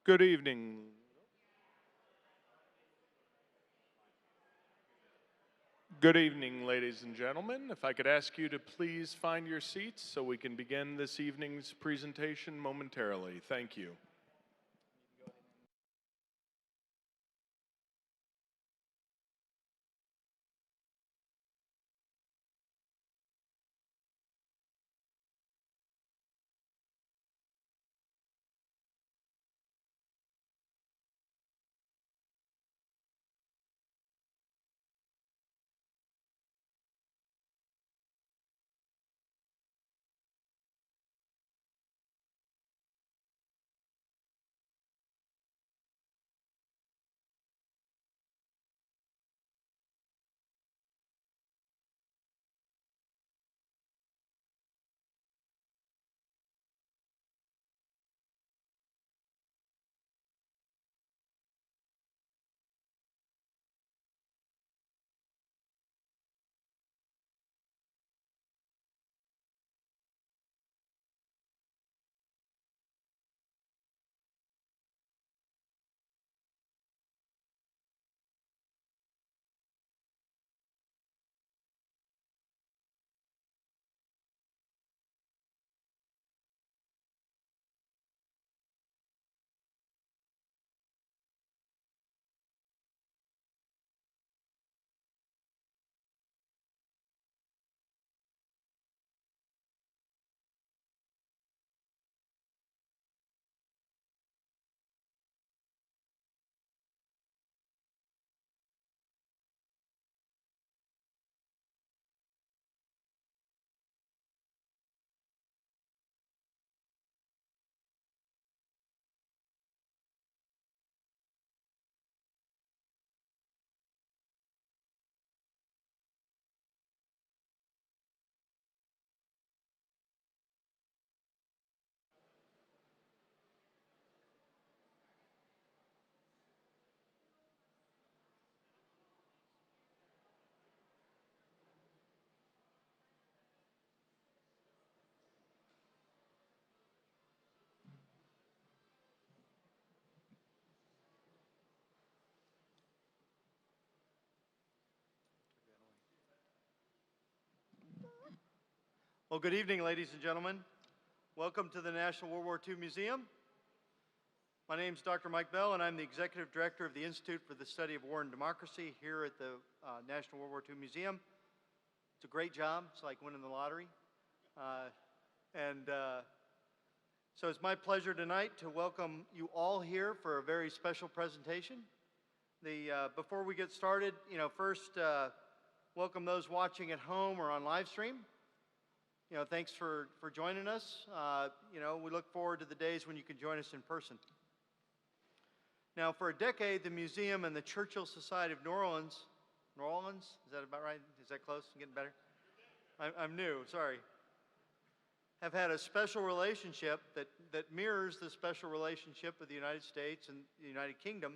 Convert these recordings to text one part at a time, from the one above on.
Good evening. Good evening, ladies and gentlemen. If I could ask you to please find your seats so we can begin this evening's presentation momentarily. Thank you. Well, good evening, ladies and gentlemen. Welcome to the National World War II Museum. My name is Dr. Mike Bell, and I'm the Executive Director of the Institute for the Study of War and Democracy here at the National World War II Museum. It's a great job. It's like winning the lottery. So it's my pleasure tonight to welcome you all here for a very special presentation. Before we get started, first welcome those watching at home or on live stream. Thanks for joining us. We look forward to the days when you can join us in person. Now, for a decade, the museum and the Churchill Society of New Orleans, is that about right? Is that close? I'm getting better? I'm new, sorry. Have had a special relationship that mirrors the special relationship with the United States and the United Kingdom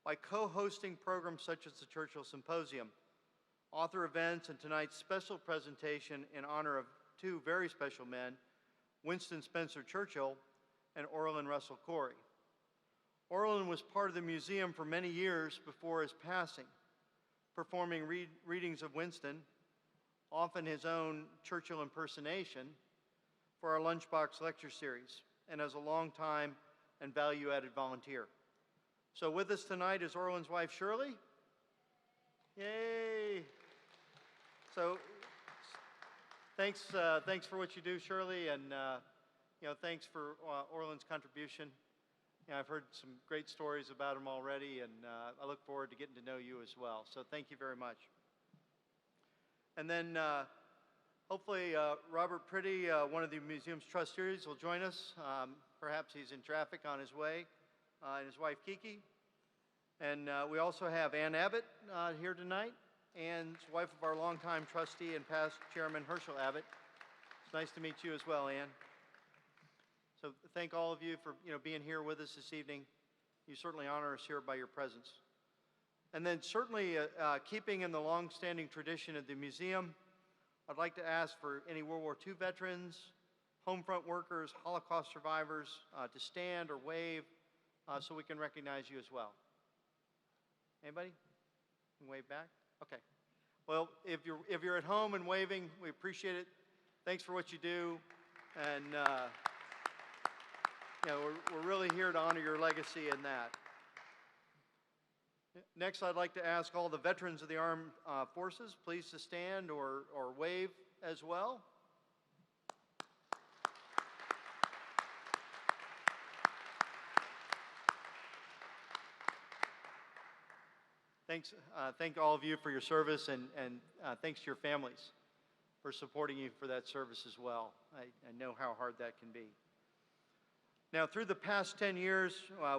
by co-hosting programs such as the Churchill Symposium, author events, and tonight's special presentation in honor of two very special men, Winston Spencer Churchill and Orlin Russell Corey. Orlin was part of the museum for many years before his passing, performing readings of Winston, often his own Churchill impersonation, for our Lunchbox lecture series, and as a longtime and value-added volunteer. So with us tonight is Orlin's wife, Shirley. Yay! So thanks for what you do, Shirley, and thanks for Orlin's contribution. I've heard some great stories about him already, and I look forward to getting to know you as well. So thank you very much. And then hopefully Robert Pretty, one of the museum's trustees, will join us. Perhaps he's in traffic on his way, and his wife Kiki. And we also have Ann Abbott here tonight, and wife of our longtime trustee and past chairman, Herschel Abbott. It's nice to meet you as well, Ann. So thank all of you for being here with us this evening. You certainly honor us here by your presence. And then certainly keeping in the long-standing tradition of the museum, I'd like to ask for any World War II veterans, home front workers, Holocaust survivors to stand or wave so we can recognize you as well. Anybody? Wave back? Okay. Well, if you're at home and waving, we appreciate it. Thanks for what you do. And we're really here to honor your legacy in that. Next, I'd like to ask all the veterans of the armed forces, please to stand or wave as well. Thank all of you for your service, and thanks to your families for supporting you for that service as well. I know how hard that can be. Now, through the past 10 years,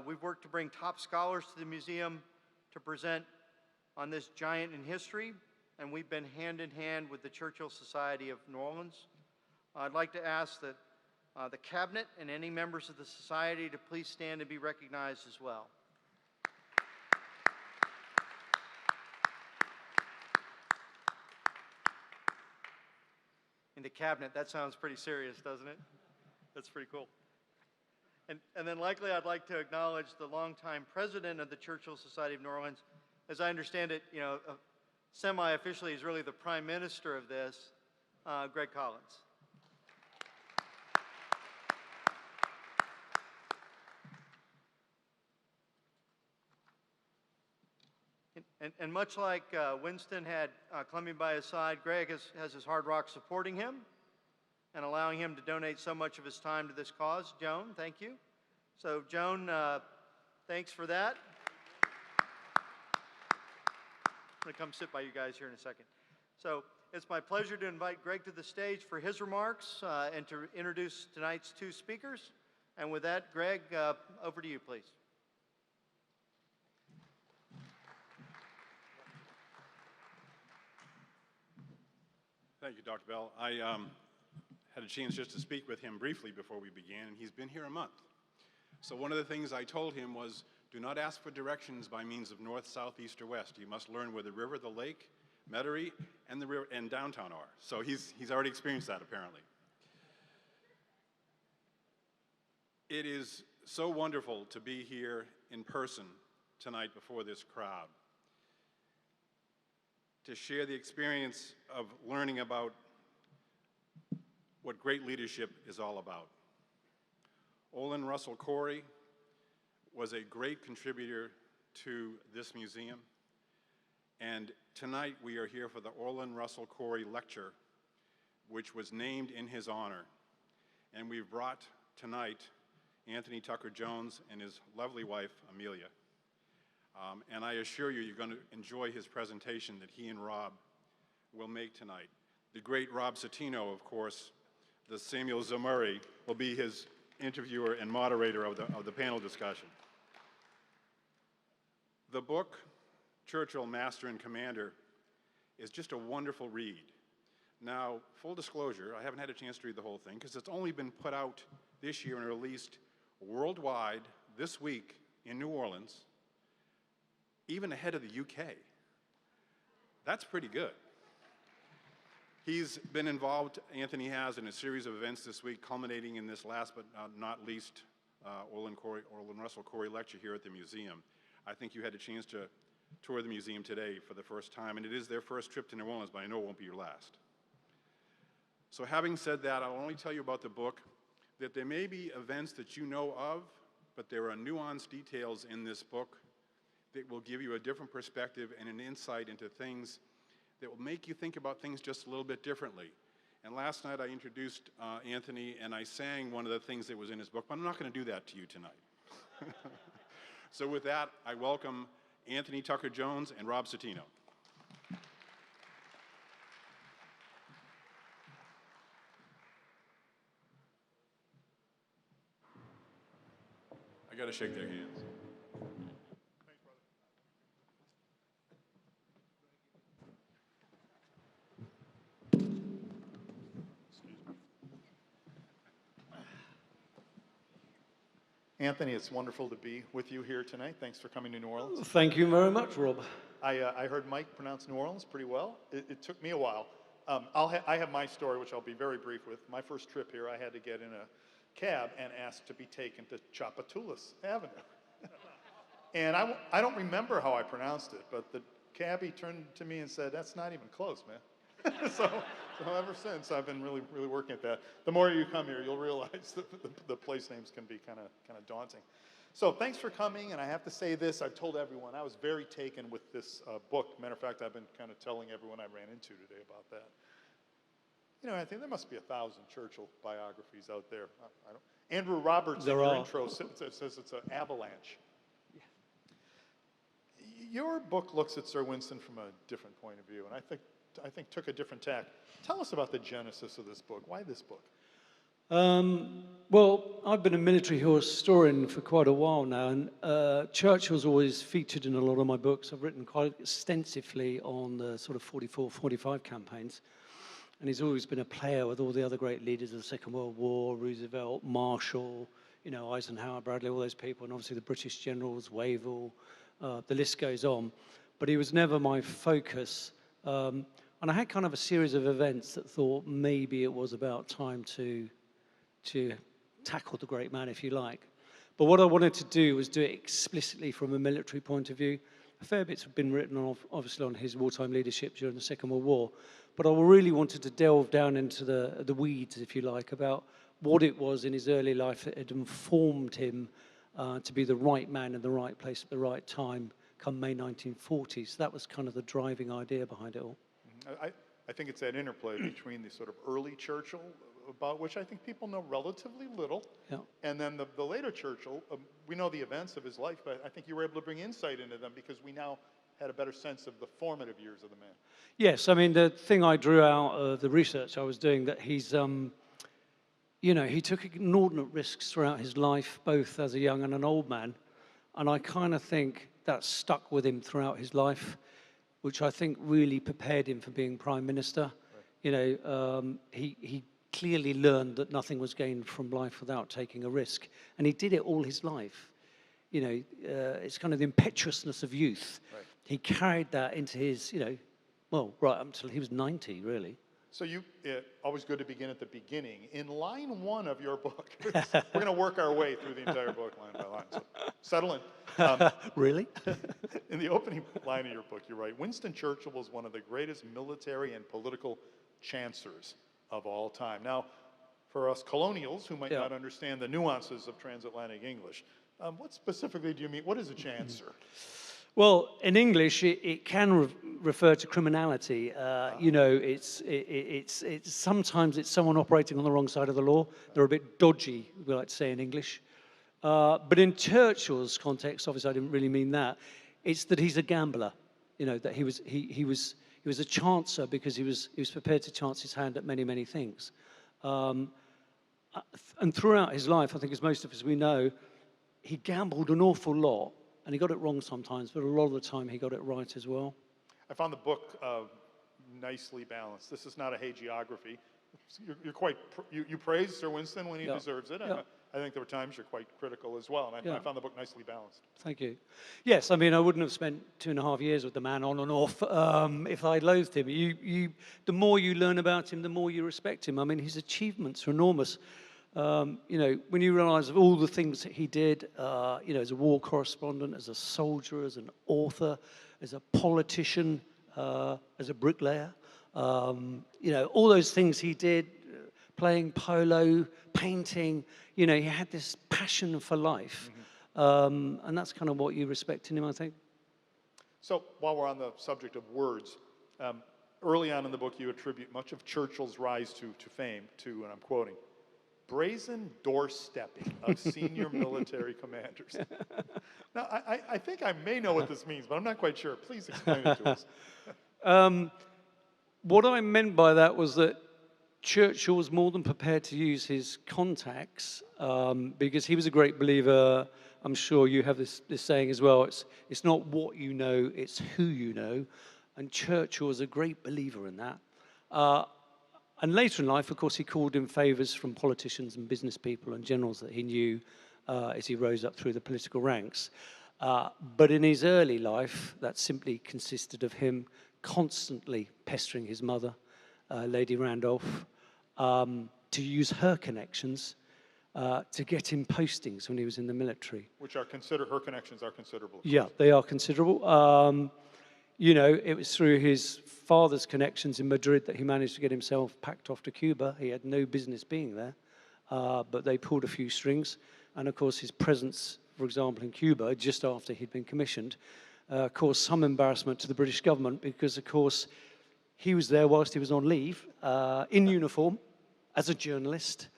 we've worked to bring top scholars to the museum to present on this giant in history, and we've been hand in hand with the Churchill Society of New Orleans. I'd like to ask that the cabinet and any members of the society to please stand and be recognized as well. In the cabinet, that sounds pretty serious, doesn't it? That's pretty cool. And then likely I'd like to acknowledge the longtime president of the Churchill Society of New Orleans. As I understand it, semi-officially he's really the prime minister of this, Greg Collins. And much like Winston had Columbia by his side, Greg has his hard rock supporting him and allowing him to donate so much of his time to this cause. Joan, thank you. So Joan, thanks for that. I'm going to come sit by you guys here in a second. So it's my pleasure to invite Greg to the stage for his remarks and to introduce tonight's two speakers. And with that, Greg, over to you, please. Thank you, Dr. Bell. I had a chance just to speak with him briefly before we began, and he's been here a month. So one of the things I told him was, do not ask for directions by means of north, south, east, or west. You must learn where the river, the lake, Metairie, and the river and downtown are. So he's already experienced that, apparently. It is so wonderful to be here in person tonight before this crowd, to share the experience of learning about what great leadership is all about. Orlin Russell Corey was a great contributor to this museum, and tonight we are here for the Orlin Russell Corey Lecture, which was named in his honor. And we've brought tonight Anthony Tucker Jones and his lovely wife, Amelia. And I assure you, you're going to enjoy his presentation that he and Rob will make tonight. The great Rob Citino, of course, the Samuel Zamuri, will be his interviewer and moderator of the panel discussion. The book, Churchill, Master and Commander, is just a wonderful read. Now, full disclosure, I haven't had a chance to read the whole thing because it's only been put out this year and released worldwide this week in New Orleans, even ahead of the UK. That's pretty good. He's been involved, Anthony has, in a series of events this week, culminating in this last but not least Orlin Russell Corey lecture here at the museum. I think you had a chance to tour the museum today for the first time, and it is their first trip to New Orleans, but I know it won't be your last. So having said that, I'll only tell you about the book, that there may be events that you know of, but there are nuanced details in this book that will give you a different perspective and an insight into things that will make you think about things just a little bit differently. And last night I introduced Anthony and I sang one of the things that was in his book, but I'm not going to do that to you tonight. So with that, I welcome Anthony Tucker Jones and Rob Citino. I got to shake their hands. Anthony, it's wonderful to be with you here tonight. Thanks for coming to New Orleans. Thank you very much, Rob. I heard Mike pronounce New Orleans pretty well. It took me a while. I have my story, which I'll be very brief with. My first trip here, I had to get in a cab and ask to be taken to Tchoupitoulas Avenue. And I don't remember how I pronounced it, but the cabbie turned to me and said, "That's not even close, man." so ever since, I've been really, really working at that. The more you come here, you'll realize that the place names can be kind of daunting. So thanks for coming, and I have to say this, I've told everyone, I was very taken with this book. Matter of fact, I've been kind of telling everyone I ran into today about that. You know, I think there must be 1,000 Churchill biographies out there. I don't, Andrew Roberts in your intro says it's an avalanche. Yeah. Your book looks at Sir Winston from a different point of view, and I think took a different tack. Tell us about the genesis of this book. Why this book? Well, I've been a military historian for quite a while now, and Churchill's always featured in a lot of my books. I've written quite extensively on the sort of 44, 45 campaigns, and he's always been a player with all the other great leaders of the Second World War, Roosevelt, Marshall, you know, Eisenhower, Bradley, all those people, and obviously the British generals, Wavell, the list goes on. But he was never my focus. And I had kind of a series of events that thought maybe it was about time to tackle the great man, if you like. But what I wanted to do was do it explicitly from a military point of view. A fair bit's been written, obviously, on his wartime leadership during the Second World War. But I really wanted to delve down into the weeds, if you like, about what it was in his early life that had informed him to be the right man in the right place at the right time come May 1940. So that was kind of the driving idea behind it all. I think it's that interplay between the sort of early Churchill, about which I think people know relatively little, and then the later Churchill. We know the events of his life, but I think you were able to bring insight into them because we now had a better sense of the formative years of the man. Yes, I mean, the thing I drew out of the research I was doing, that he's, you know, he took inordinate risks throughout his life, both as a young and an old man, and I kind of think that stuck with him throughout his life, which I think really prepared him for being Prime Minister. Right. You know, he clearly learned that nothing was gained from life without taking a risk. And he did it all his life. You know, it's kind of the impetuousness of youth. Right. He carried that into his, you know, well, right up until he was 90, really. So always good to begin at the beginning. In line 1 of your book, we're going to work our way through the entire book line by line. So settle in. Really? In the opening line of your book, you write, Winston Churchill was one of the greatest military and political chancellors of all time. Now, for us colonials who might not understand the nuances of transatlantic English, what specifically do you mean? What is a chancellor? Well, in English, it can refer to criminality. You know, it's sometimes it's someone operating on the wrong side of the law. They're a bit dodgy, we like to say in English. But in Churchill's context, obviously, I didn't really mean that. It's that he's a gambler. You know, that he was a chancer because he was prepared to chance his hand at many, many things. And throughout his life, I think as most of us we know, he gambled an awful lot. And he got it wrong sometimes, but a lot of the time he got it right as well. I found the book nicely balanced. This is not a hagiography. You praise Sir Winston when he deserves it. Yeah. I think there were times you're quite critical as well, and I found the book nicely balanced. Thank you. Yes, I mean, I wouldn't have spent 2.5 years with the man on and off if I loathed him. The more you learn about him, the more you respect him. I mean, his achievements are enormous. You know, when you realize of all the things that he did, you know, as a war correspondent, as a soldier, as an author, as a politician, as a bricklayer, you know, all those things he did, playing polo, painting, you know, he had this passion for life. And that's kind of what you respect in him, I think. So while we're on the subject of words, early on in the book you attribute much of Churchill's rise to fame to, and I'm quoting, brazen doorstepping of senior military commanders. Now, I think I may know what this means, but I'm not quite sure. Please explain it to us. What I meant by that was that Churchill was more than prepared to use his contacts because he was a great believer. I'm sure you have this saying as well. It's not what you know, it's who you know. And Churchill was a great believer in that. And later in life, of course, he called in favors from politicians and business people and generals that he knew as he rose up through the political ranks. But in his early life, that simply consisted of him constantly pestering his mother, Lady Randolph, to use her connections to get him postings when he was in the military. Which are her connections are considerable. Yeah, they are considerable. You know, it was through his father's connections in Madrid that he managed to get himself packed off to Cuba. He had no business being there, but they pulled a few strings. And of course, his presence, for example, in Cuba, just after he'd been commissioned, caused some embarrassment to the British government because, of course, he was there whilst he was on leave, in uniform, as a journalist,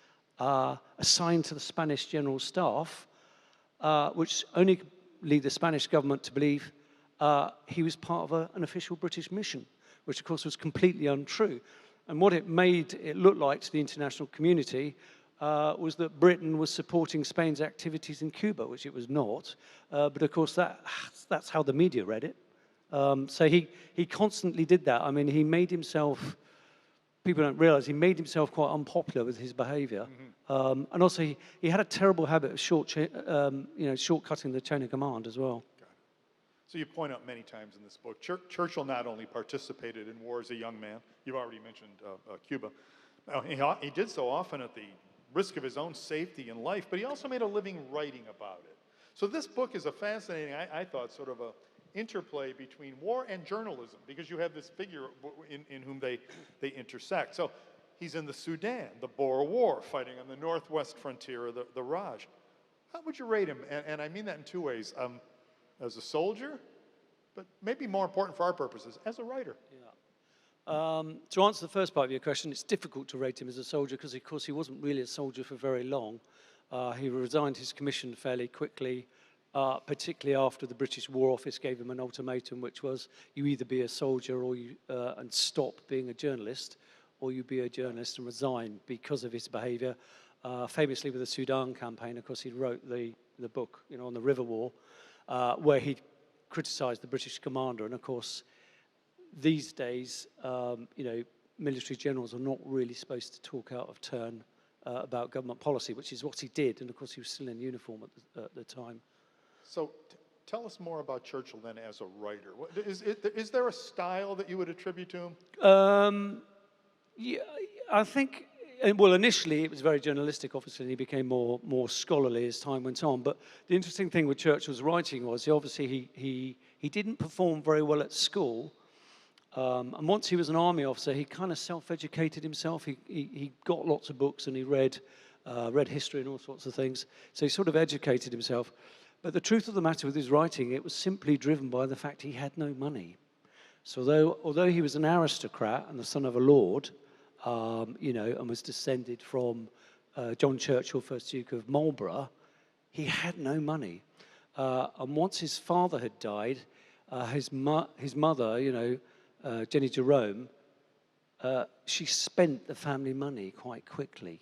assigned to the Spanish General Staff, which only could lead the Spanish government to believe he was part of an official British mission, which of course was completely untrue. And what it made it look like to the international community was that Britain was supporting Spain's activities in Cuba, which it was not. But of course that's how the media read it. So he constantly did that. I mean, he made himself, people don't realize, he made himself quite unpopular with his behavior. And also he had a terrible habit of shortcutting the chain of command as well. So you point out many times in this book, Churchill not only participated in war as a young man, you've already mentioned Cuba, he did so often at the risk of his own safety and life, but he also made a living writing about it. So this book is a fascinating, I thought, sort of a interplay between war and journalism, because you have this figure in whom they intersect. So he's in the Sudan, the Boer War, fighting on the northwest frontier of the Raj. How would you rate him? And I mean that in two ways. As a soldier, but maybe more important for our purposes, as a writer. Yeah. To answer the first part of your question, it's difficult to rate him as a soldier because, of course, he wasn't really a soldier for very long. He resigned his commission fairly quickly, particularly after the British War Office gave him an ultimatum, which was you either be a soldier or and stop being a journalist, or you be a journalist and resign because of his behavior. Famously with the Sudan campaign, of course, he wrote the book, on the River War, where he criticized the British commander. And of course, these days, military generals are not really supposed to talk out of turn about government policy, which is what he did. And of course, he was still in uniform at the time. So tell us more about Churchill then as a writer. Is there a style that you would attribute to him? Yeah, I think, well, initially it was very journalistic, obviously, and he became more scholarly as time went on. But the interesting thing with Churchill's writing was, he didn't perform very well at school. And once he was an army officer, he kind of self-educated himself. He got lots of books and he read history and all sorts of things. So he sort of educated himself. But the truth of the matter with his writing, it was simply driven by the fact he had no money. So although he was an aristocrat and the son of a lord, and was descended from John Churchill, 1st Duke of Marlborough, he had no money. And once his father had died, his mother, Jenny Jerome, she spent the family money quite quickly.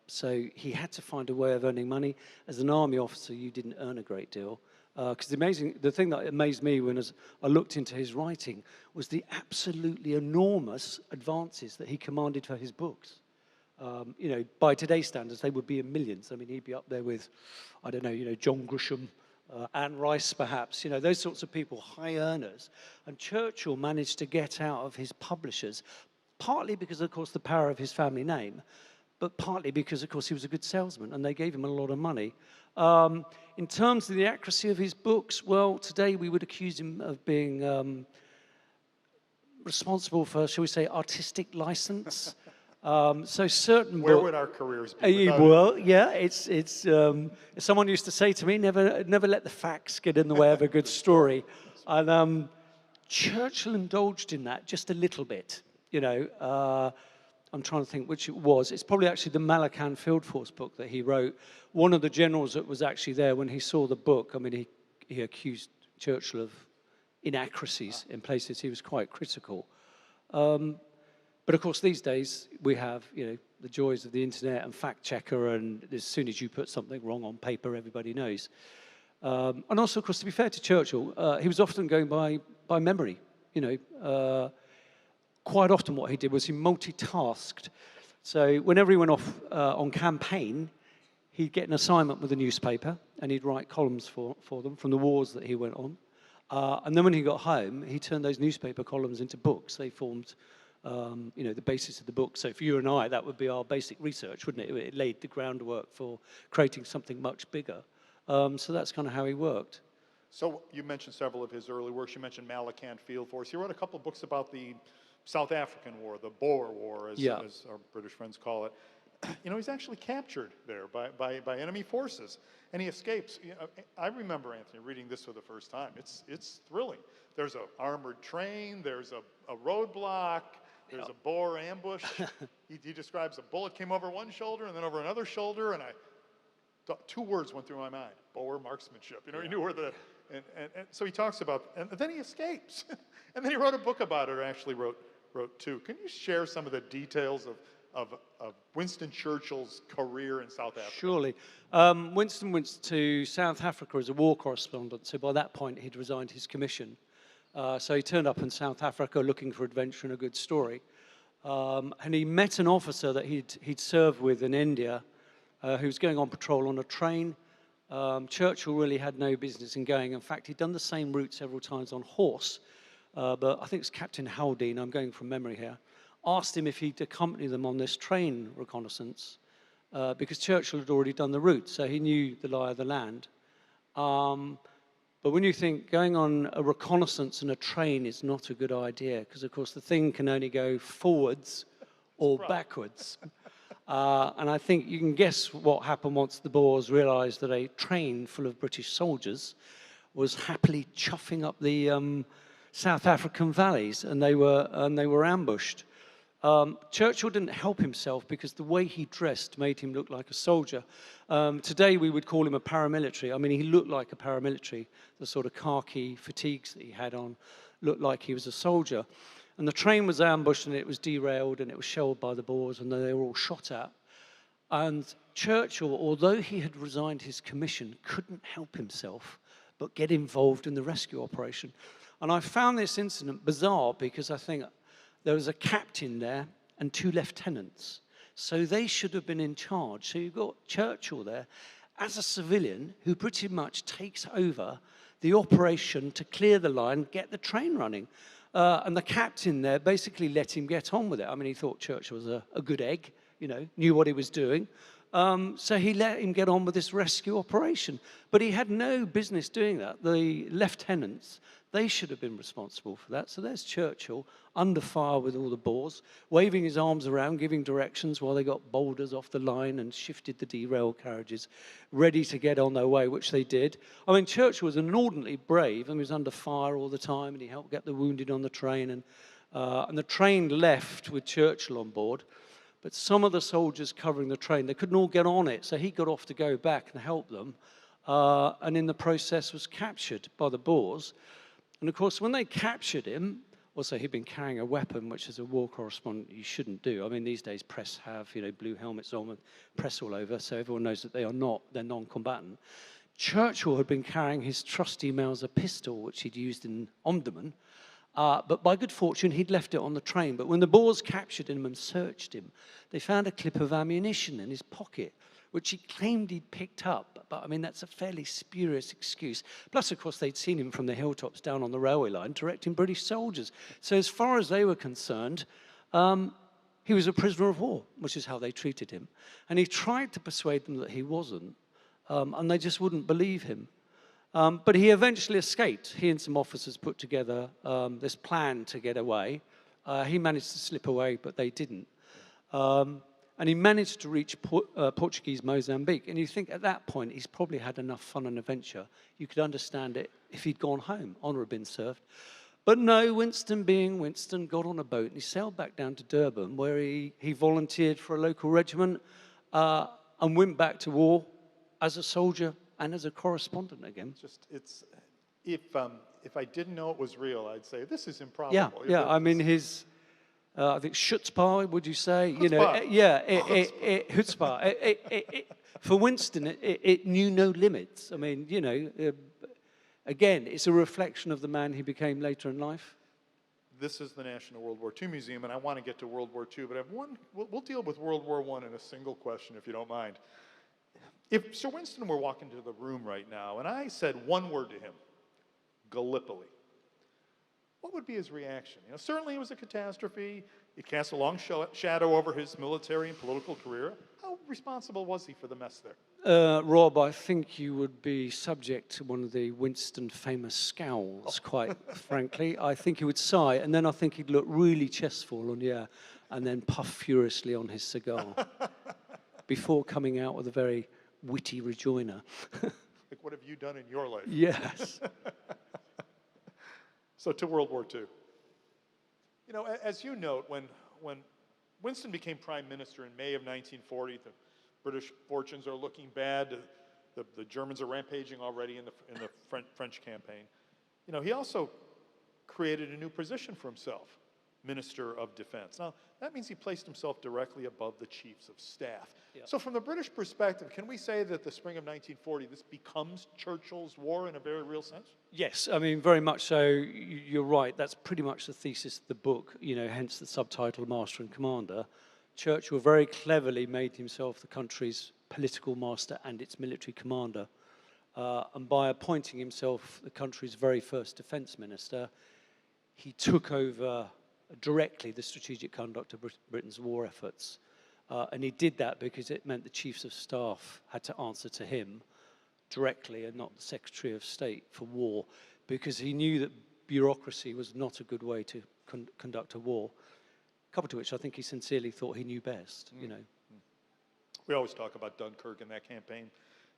So he had to find a way of earning money. As an army officer, you didn't earn a great deal. Because the thing that amazed me when I looked into his writing was the absolutely enormous advances that he commanded for his books. By today's standards, they would be in millions. I mean, he'd be up there with, I don't know, John Grisham, Anne Rice, perhaps, those sorts of people, high earners. And Churchill managed to get out of his publishers, partly because, of course, the power of his family name, but partly because, of course, he was a good salesman, and they gave him a lot of money. In terms of the accuracy of his books, well, today we would accuse him of being responsible for, shall we say, artistic license. So certain Where would our careers be? Well, yeah, it's. Someone used to say to me, never let the facts get in the way of a good story. And Churchill indulged in that just a little bit, I'm trying to think which it was. It's probably actually the Malacan Field Force book that he wrote. One of the generals that was actually there when he saw the book, I mean, he accused Churchill of inaccuracies in places. He was quite critical. But of course, these days, we have, the joys of the internet and fact checker, and as soon as you put something wrong on paper, everybody knows. And also, of course, to be fair to Churchill, he was often going by memory, Quite often what he did was he multitasked. So whenever he went off on campaign, he'd get an assignment with a newspaper and he'd write columns for them from the wars that he went on. And then when he got home, he turned those newspaper columns into books. They formed the basis of the book. So for you and I, that would be our basic research, wouldn't it? It laid the groundwork for creating something much bigger. So that's kind of how he worked. So you mentioned several of his early works. You mentioned Malakand Field Force. He wrote a couple of books about the South African War, the Boer War, as our British friends call it. He's actually captured there by enemy forces, and he escapes. I remember, Anthony, reading this for the first time. It's thrilling. There's an armored train. There's a roadblock. There's a Boer ambush. He describes a bullet came over one shoulder and then over another shoulder, and two words went through my mind: Boer marksmanship. He knew where the and so he talks about, and then he escapes, and then he wrote a book about it, or actually wrote two. Can you share some of the details of Winston Churchill's career in South Africa? Surely. Winston went to South Africa as a war correspondent, so by that point he'd resigned his commission. So he turned up in South Africa looking for adventure and a good story. And he met an officer that he'd served with in India who was going on patrol on a train. Churchill really had no business in going. In fact, he'd done the same route several times on horse. But I think it's Captain Haldane, I'm going from memory here, asked him if he'd accompany them on this train reconnaissance because Churchill had already done the route, so he knew the lie of the land. But when you think going on a reconnaissance in a train is not a good idea, because of course the thing can only go forwards or backwards. And I think you can guess what happened once the Boers realized that a train full of British soldiers was happily chuffing up the South African valleys, and they were ambushed. Churchill didn't help himself because the way he dressed made him look like a soldier. Today we would call him a paramilitary. I mean, he looked like a paramilitary. The sort of khaki fatigues that he had on looked like he was a soldier. And the train was ambushed and it was derailed and it was shelled by the Boers and they were all shot at. And Churchill, although he had resigned his commission, couldn't help himself but get involved in the rescue operation. And I found this incident bizarre because I think there was a captain there and two lieutenants. So they should have been in charge. So you've got Churchill there as a civilian who pretty much takes over the operation to clear the line, get the train running. And the captain there basically let him get on with it. I mean, he thought Churchill was a good egg, knew what he was doing. So he let him get on with this rescue operation. But he had no business doing that. The lieutenants, they should have been responsible for that. So there's Churchill under fire with all the Boers, waving his arms around, giving directions while they got boulders off the line and shifted the derailed carriages, ready to get on their way, which they did. I mean, Churchill was inordinately brave and he was under fire all the time, and he helped get the wounded on the train. And the train left with Churchill on board. But some of the soldiers covering the train, they couldn't all get on it, so he got off to go back and help them, and in the process was captured by the Boers. And of course, when they captured him, also he'd been carrying a weapon, which as a war correspondent you shouldn't do. I mean, these days press have, blue helmets on with press all over, so everyone knows that they're non-combatant. Churchill had been carrying his trusty Mauser pistol, which he'd used in Omdurman, but by good fortune, he'd left it on the train. But when the Boers captured him and searched him, they found a clip of ammunition in his pocket, which he claimed he'd picked up. But I mean, that's a fairly spurious excuse. Plus, of course, they'd seen him from the hilltops down on the railway line directing British soldiers. So as far as they were concerned, he was a prisoner of war, which is how they treated him. And he tried to persuade them that he wasn't, and they just wouldn't believe him. But he eventually escaped. He and some officers put together this plan to get away. He managed to slip away, but they didn't. And he managed to reach Portuguese Mozambique. And you think at that point, he's probably had enough fun and adventure. You could understand it if he'd gone home, honour had been served. But no, Winston being Winston, got on a boat and he sailed back down to Durban, where he volunteered for a local regiment and went back to war as a soldier and as a correspondent again. If I didn't know it was real, I'd say this is improbable. Yeah. I mean, his I think chutzpah, would you say? Chutzpah. Chutzpah. For Winston, it knew no limits. I mean, again, it's a reflection of the man he became later in life. This is the National World War II Museum, and I want to get to World War II, but I have one. We'll deal with World War I in a single question, if you don't mind. If Sir Winston were walking to the room right now, and I said one word to him, Gallipoli, what would be his reaction? Certainly it was a catastrophe. It cast a long shadow over his military and political career. How responsible was he for the mess there? Rob, I think you would be subject to one of the Winston famous scowls, quite frankly. I think he would sigh, and then I think he'd look really chestful, and then puff furiously on his cigar before coming out with a very witty rejoinder. Like, what have you done in your life? Yes. So to World War II. You know, as you note, when Winston became prime minister in May of 1940, the British fortunes are looking bad. The Germans are rampaging already in the French campaign. You know, he also created a new position for himself, Minister of Defense. Now, that means he placed himself directly above the chiefs of staff. Yeah. So from the British perspective, can we say that the spring of 1940, this becomes Churchill's War in a very real sense? Yes, I mean, very much so. You're right. That's pretty much the thesis of the book, hence the subtitle Master and Commander. Churchill very cleverly made himself the country's political master and its military commander. And by appointing himself the country's very first defense minister, he took over directly the strategic conduct of Britain's war efforts. And he did that because it meant the chiefs of staff had to answer to him directly and not the Secretary of State for War, because he knew that bureaucracy was not a good way to conduct a war. Coupled to which I think he sincerely thought he knew best, We always talk about Dunkirk in that campaign,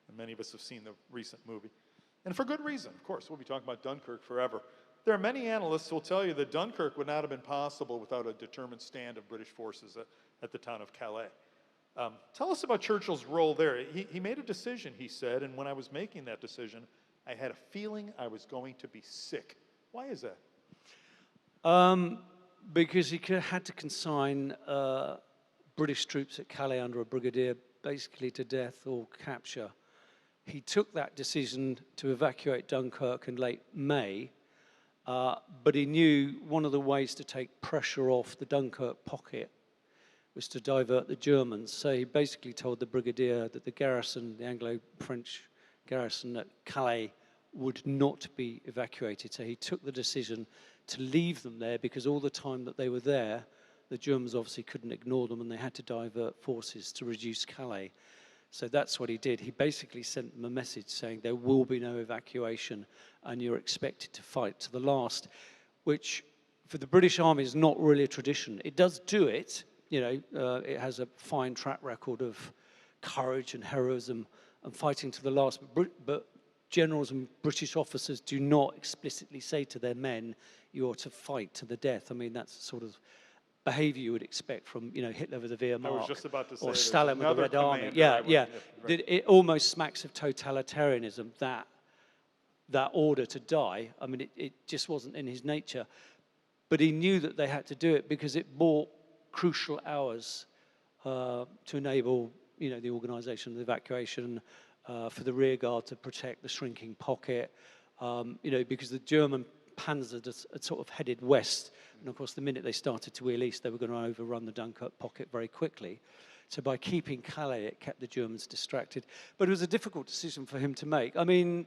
and many of us have seen the recent movie. And for good reason, of course. We'll be talking about Dunkirk forever. There are many analysts who will tell you that Dunkirk would not have been possible without a determined stand of British forces at the town of Calais. Tell us about Churchill's role there. He made a decision, he said, and when I was making that decision, I had a feeling I was going to be sick. Why is that? Because he had to consign British troops at Calais under a brigadier basically to death or capture. He took that decision to evacuate Dunkirk in late May, but he knew one of the ways to take pressure off the Dunkirk pocket was to divert the Germans. So he basically told the brigadier that the garrison, the Anglo-French garrison at Calais, would not be evacuated. So he took the decision to leave them there because all the time that they were there, the Germans obviously couldn't ignore them and they had to divert forces to reduce Calais. So that's what he did. He basically sent them a message saying there will be no evacuation and you're expected to fight to the last, which for the British Army is not really a tradition. It does do it, it has a fine track record of courage and heroism and fighting to the last, but generals and British officers do not explicitly say to their men, you're to fight to the death. I mean, that's the sort of behavior you would expect from, Hitler with the Wehrmacht. I was just about to say, or Stalin with the Red Army. Right. It almost smacks of totalitarianism, that order to die. I mean, it just wasn't in his nature. But he knew that they had to do it because it bought crucial hours to enable, the organisation of the evacuation, for the rear guard to protect the shrinking pocket, because the German panzer had sort of headed west. And of course, the minute they started to wheel east, they were going to overrun the Dunkirk pocket very quickly. So by keeping Calais, it kept the Germans distracted. But it was a difficult decision for him to make. I mean,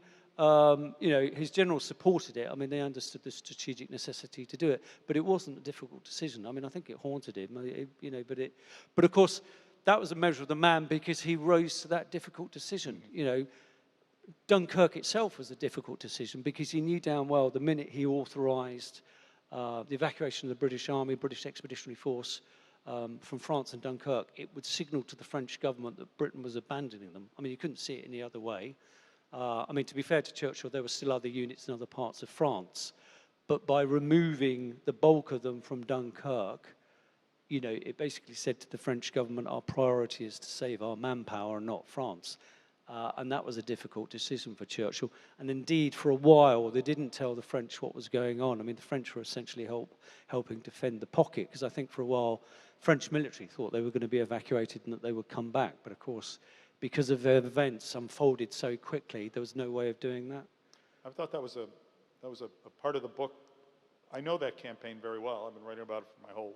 his generals supported it. I mean, they understood the strategic necessity to do it. But it wasn't a difficult decision. I mean, I think it haunted him, But of course, that was a measure of the man because he rose to that difficult decision. Dunkirk itself was a difficult decision because he knew damn well the minute he authorised the evacuation of the British Army, British Expeditionary Force from France and Dunkirk, it would signal to the French government that Britain was abandoning them. I mean, you couldn't see it any other way. To be fair to Churchill, there were still other units in other parts of France. But by removing the bulk of them from Dunkirk, it basically said to the French government, our priority is to save our manpower and not France. And that was a difficult decision for Churchill. And indeed, for a while, they didn't tell the French what was going on. I mean, the French were essentially helping defend the pocket, because I think for a while, French military thought they were going to be evacuated and that they would come back. But of course, because of the events unfolded so quickly, there was no way of doing that. I thought that was a part of the book. I know that campaign very well. I've been writing about it for my whole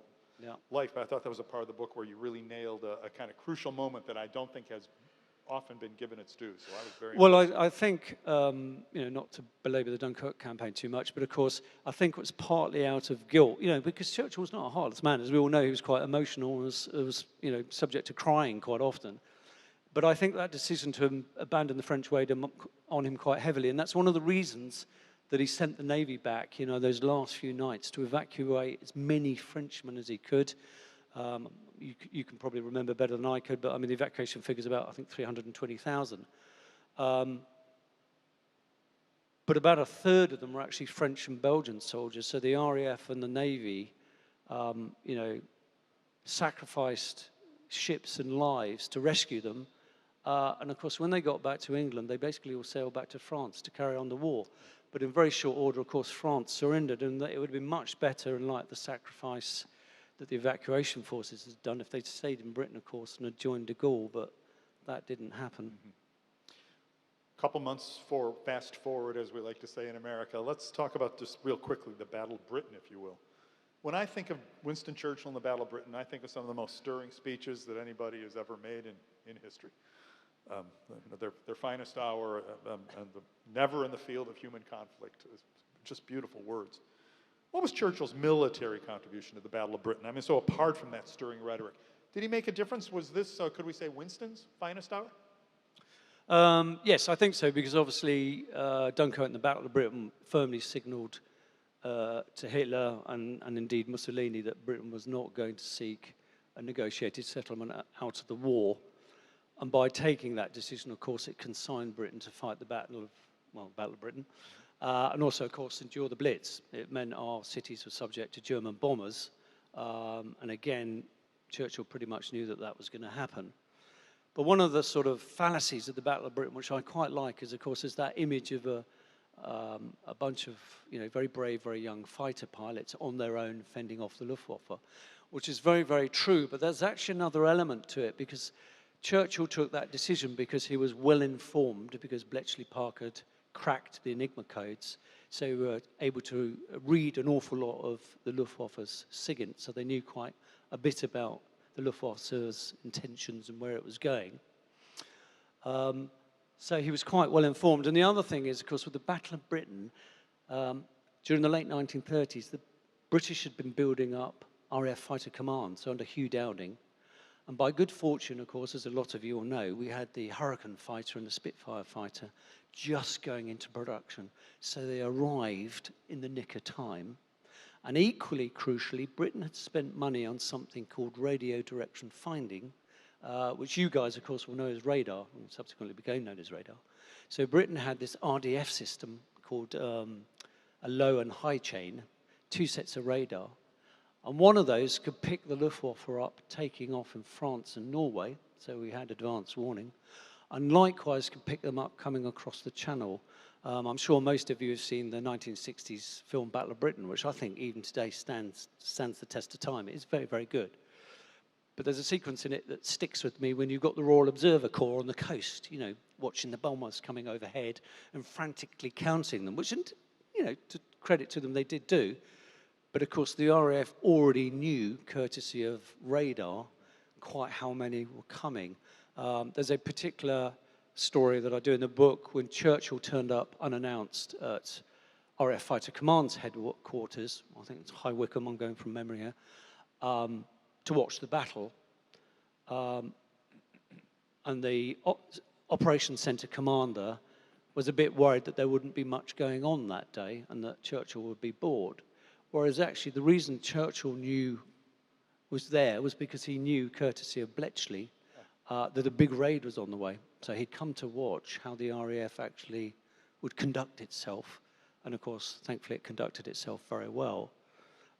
life, but I thought that was a part of the book where you really nailed a kind of crucial moment that I don't think has often been given its due. So I was very Well, impressed. I think, not to belabor the Dunkirk campaign too much, but of course, I think it was partly out of guilt, because Churchill was not a heartless man. As we all know, he was quite emotional and was subject to crying quite often. But I think that decision to abandon the French weighed on him quite heavily, and that's one of the reasons that he sent the Navy back, those last few nights to evacuate as many Frenchmen as he could. You can probably remember better than I could, but I mean, the evacuation figure's about, I think, 320,000. But about a third of them were actually French and Belgian soldiers, so the RAF and the Navy, sacrificed ships and lives to rescue them. And of course, when they got back to England, they basically all sailed back to France to carry on the war. But in very short order, of course, France surrendered, and it would have been much better in light of the sacrifice that the evacuation forces had done if they'd stayed in Britain, of course, and had joined de Gaulle, but that didn't happen. Mm-hmm. Couple months fast forward, as we like to say in America. Let's talk about just real quickly the Battle of Britain, if you will. When I think of Winston Churchill and the Battle of Britain, I think of some of the most stirring speeches that anybody has ever made in history. Their finest hour, and the never in the field of human conflict, is just beautiful words. What was Churchill's military contribution to the Battle of Britain? I mean, so apart from that stirring rhetoric, did he make a difference? Was this, could we say, Winston's finest hour? Yes, I think so, because obviously Dunkirk and the Battle of Britain firmly signalled to Hitler and indeed Mussolini that Britain was not going to seek a negotiated settlement out of the war. And by taking that decision, of course, it consigned Britain to fight the Battle of Britain. And also, of course, endure the Blitz. It meant our cities were subject to German bombers. And again, Churchill pretty much knew that was going to happen. But one of the sort of fallacies of the Battle of Britain, which I quite like, is, of course, is that image of a bunch of very brave, very young fighter pilots on their own fending off the Luftwaffe, which is very, very true. But there's actually another element to it, because Churchill took that decision because he was well informed, because Bletchley Park had cracked the Enigma codes, so we were able to read an awful lot of the Luftwaffe's SIGINT, so they knew quite a bit about the Luftwaffe's intentions and where it was going. So he was quite well informed. And the other thing is, of course, with the Battle of Britain, during the late 1930s, the British had been building up RAF Fighter Command, so under Hugh Dowding. And by good fortune, of course, as a lot of you will know, we had the Hurricane fighter and the Spitfire fighter just going into production. So they arrived in the nick of time. And equally crucially, Britain had spent money on something called radio direction finding, which you guys, of course, will know as radar, and subsequently became known as radar. So Britain had this RDF system called a low and high chain, 2 sets of radar. And one of those could pick the Luftwaffe up taking off in France and Norway, so we had advance warning, and likewise could pick them up coming across the Channel. I'm sure most of you have seen the 1960s film Battle of Britain, which I think even today stands the test of time. It is very, very good. But there's a sequence in it that sticks with me when you've got the Royal Observer Corps on the coast, watching the bombers coming overhead and frantically counting them, which, to credit to them, they did do. But of course, the RAF already knew, courtesy of radar, quite how many were coming. There's a particular story that I do in the book when Churchill turned up unannounced at RAF Fighter Command's headquarters, I think it's High Wycombe, I'm going from memory here, to watch the battle. And the Operations Centre commander was a bit worried that there wouldn't be much going on that day and that Churchill would be bored. Whereas actually the reason Churchill was there was because he knew, courtesy of Bletchley, that a big raid was on the way. So he'd come to watch how the RAF actually would conduct itself. And of course, thankfully it conducted itself very well.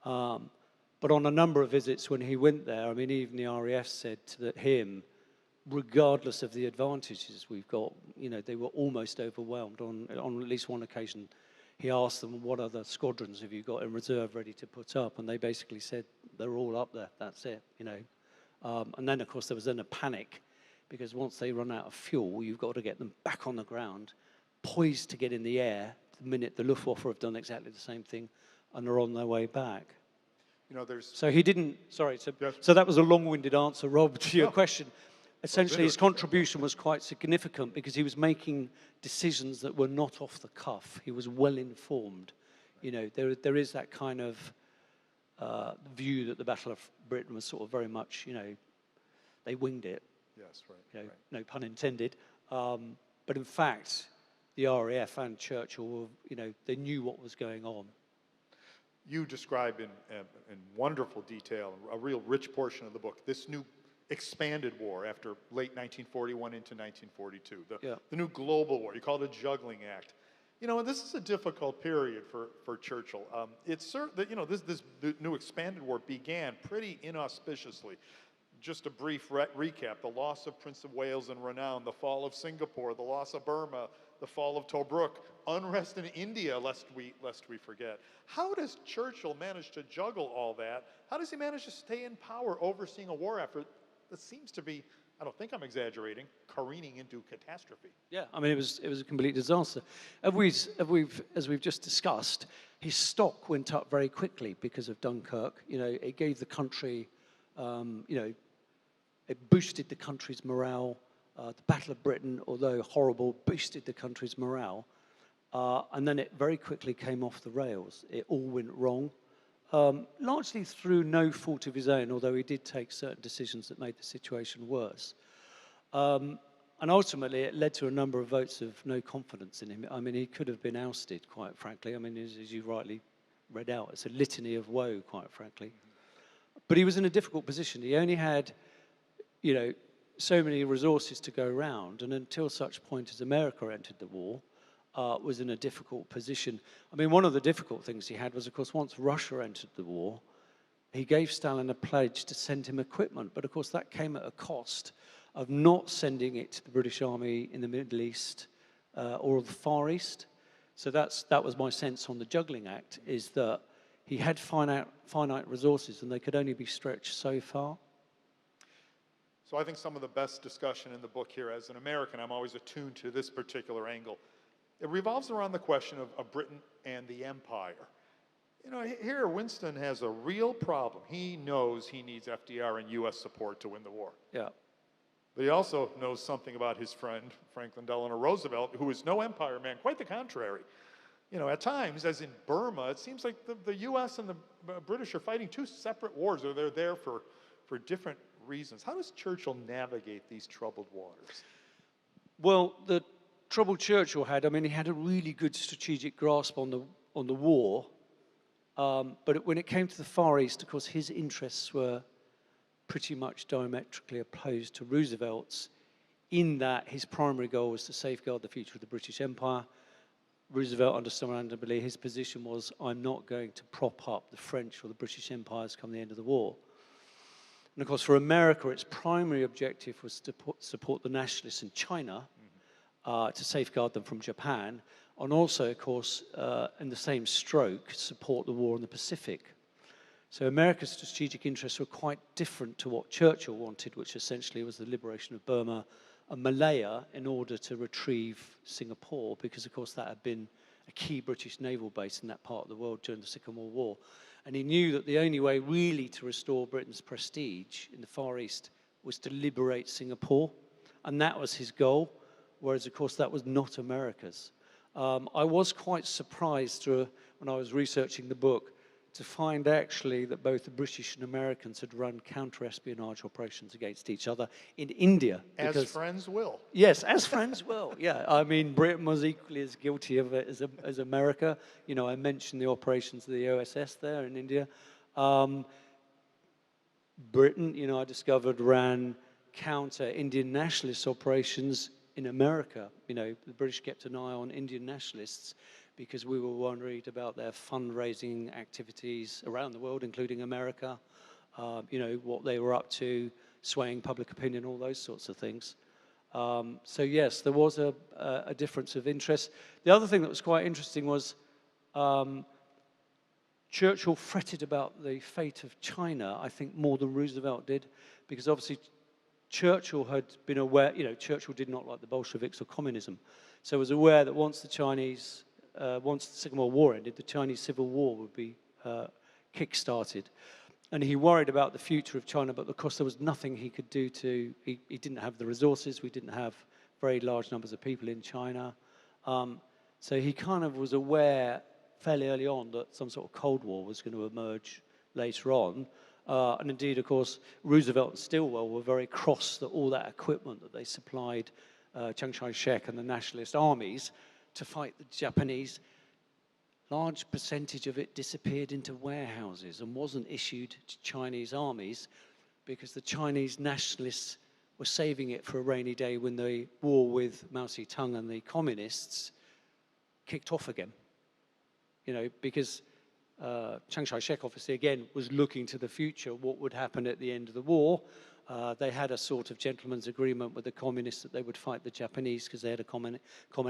But on a number of visits when he went there, I mean, even the RAF said to him, regardless of the advantages we've got, they were almost overwhelmed. On at least one occasion, he asked them, what other squadrons have you got in reserve ready to put up? And they basically said, they're all up there, that's it, And then, of course, there was then a panic, because once they run out of fuel, you've got to get them back on the ground, poised to get in the air the minute the Luftwaffe have done exactly the same thing and are on their way back. There's... So he didn't, sorry, Yes. so that was a long-winded answer, Rob, to your question. essentially his contribution was quite significant because he was making decisions that were not off the cuff. He was well informed. You know, there is that kind of view that the Battle of Britain was sort of very much, you know, they winged it. Yes, right. You know, right. no pun intended. But in fact, the RAF and Churchill, you know, they knew what was going on. You describe in wonderful detail, a real rich portion of the book, this new expanded war after late 1941 into 1942, the new global war. You call it a Juggling Act. You know, this is a difficult period for Churchill. It's certain that, you know, the new expanded war began pretty inauspiciously. Just a brief recap: the loss of Prince of Wales and Renown, the fall of Singapore, the loss of Burma, the fall of Tobruk, unrest in India, lest we forget. How does Churchill manage to juggle all that? How does he manage to stay in power overseeing a war effort that seems to be, I don't think I'm exaggerating, careening into catastrophe? Yeah, I mean, it was a complete disaster. As we've just discussed, his stock went up very quickly because of Dunkirk. You know, it gave the country, you know, it boosted the country's morale. The Battle of Britain, although horrible, boosted the country's morale. And then it very quickly came off the rails. It all went wrong, largely through no fault of his own, although he did take certain decisions that made the situation worse. And ultimately, it led to a number of votes of no confidence in him. I mean, he could have been ousted, quite frankly. I mean, as you rightly read out, it's a litany of woe, quite frankly. But he was in a difficult position. He only had, you know, so many resources to go around, and until such point as America entered the war, was in a difficult position. I mean, one of the difficult things he had was, of course, once Russia entered the war, he gave Stalin a pledge to send him equipment, but of course that came at a cost of not sending it to the British Army in the Middle East or the Far East. So that was my sense on the Juggling Act, is that he had finite resources and they could only be stretched so far. So I think some of the best discussion in the book here, as an American, I'm always attuned to this particular angle. It revolves around the question of Britain and the empire. You know, here Winston has a real problem. He knows he needs FDR and U.S. support to win the war. Yeah. But he also knows something about his friend, Franklin Delano Roosevelt, who is no empire man, quite the contrary. You know, at times, as in Burma, it seems like the U.S. and the British are fighting two separate wars, or they're there for different reasons. How does Churchill navigate these troubled waters? Well, the trouble Churchill had, I mean, he had a really good strategic grasp on the war, but when it came to the Far East, of course, his interests were pretty much diametrically opposed to Roosevelt's, in that his primary goal was to safeguard the future of the British Empire. Roosevelt, understandably, his position was, I'm not going to prop up the French or the British empires come the end of the war. And of course, for America, its primary objective was to support the nationalists in China, to safeguard them from Japan, and also, of course, in the same stroke, support the war in the Pacific. So America's strategic interests were quite different to what Churchill wanted, which essentially was the liberation of Burma and Malaya in order to retrieve Singapore, because, of course, that had been a key British naval base in that part of the world during the Second World War. And he knew that the only way really to restore Britain's prestige in the Far East was to liberate Singapore. And that was his goal, whereas, of course, that was not America's. I was quite surprised when I was researching the book to find actually that both the British and Americans had run counter-espionage operations against each other in India. As friends will. Yes, as friends will, yeah. I mean, Britain was equally as guilty of it as America. You know, I mentioned the operations of the OSS there in India. Britain, you know, I discovered ran counter-Indian nationalist operations in America. You know, the British kept an eye on Indian nationalists because we were worried about their fundraising activities around the world, including America, you know, what they were up to, swaying public opinion, all those sorts of things. So yes, there was a difference of interest. The other thing that was quite interesting was Churchill fretted about the fate of China, I think, more than Roosevelt did, because obviously Churchill had been aware, you know, Churchill did not like the Bolsheviks or communism, so was aware that once the Second World War ended, the Chinese Civil War would be kick-started. And he worried about the future of China, but of course there was nothing he could do he didn't have the resources, we didn't have very large numbers of people in China. So he kind of was aware fairly early on that some sort of Cold War was going to emerge later on. And indeed, of course, Roosevelt and Stilwell were very cross that all that equipment that they supplied Chiang Kai-shek and the nationalist armies to fight the Japanese, large percentage of it disappeared into warehouses and wasn't issued to Chinese armies because the Chinese nationalists were saving it for a rainy day when the war with Mao Zedong and the communists kicked off again. You know, because Chiang Kai-shek obviously again was looking to the future, what would happen at the end of the war. They had a sort of gentleman's agreement with the communists that they would fight the Japanese because they had a common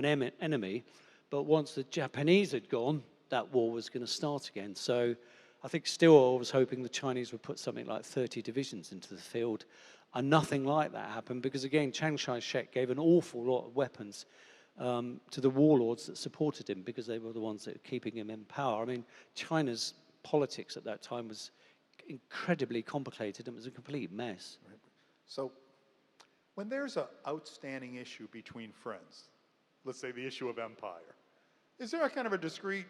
enemy. But once the Japanese had gone, that war was going to start again. So I think Stilwell was hoping the Chinese would put something like 30 divisions into the field. And nothing like that happened because, again, Chiang Kai-shek gave an awful lot of weapons to the warlords that supported him because they were the ones that were keeping him in power. I mean, China's politics at that time was incredibly complicated and it was a complete mess. Right. So when there's an outstanding issue between friends, let's say the issue of empire, is there a kind of a discrete,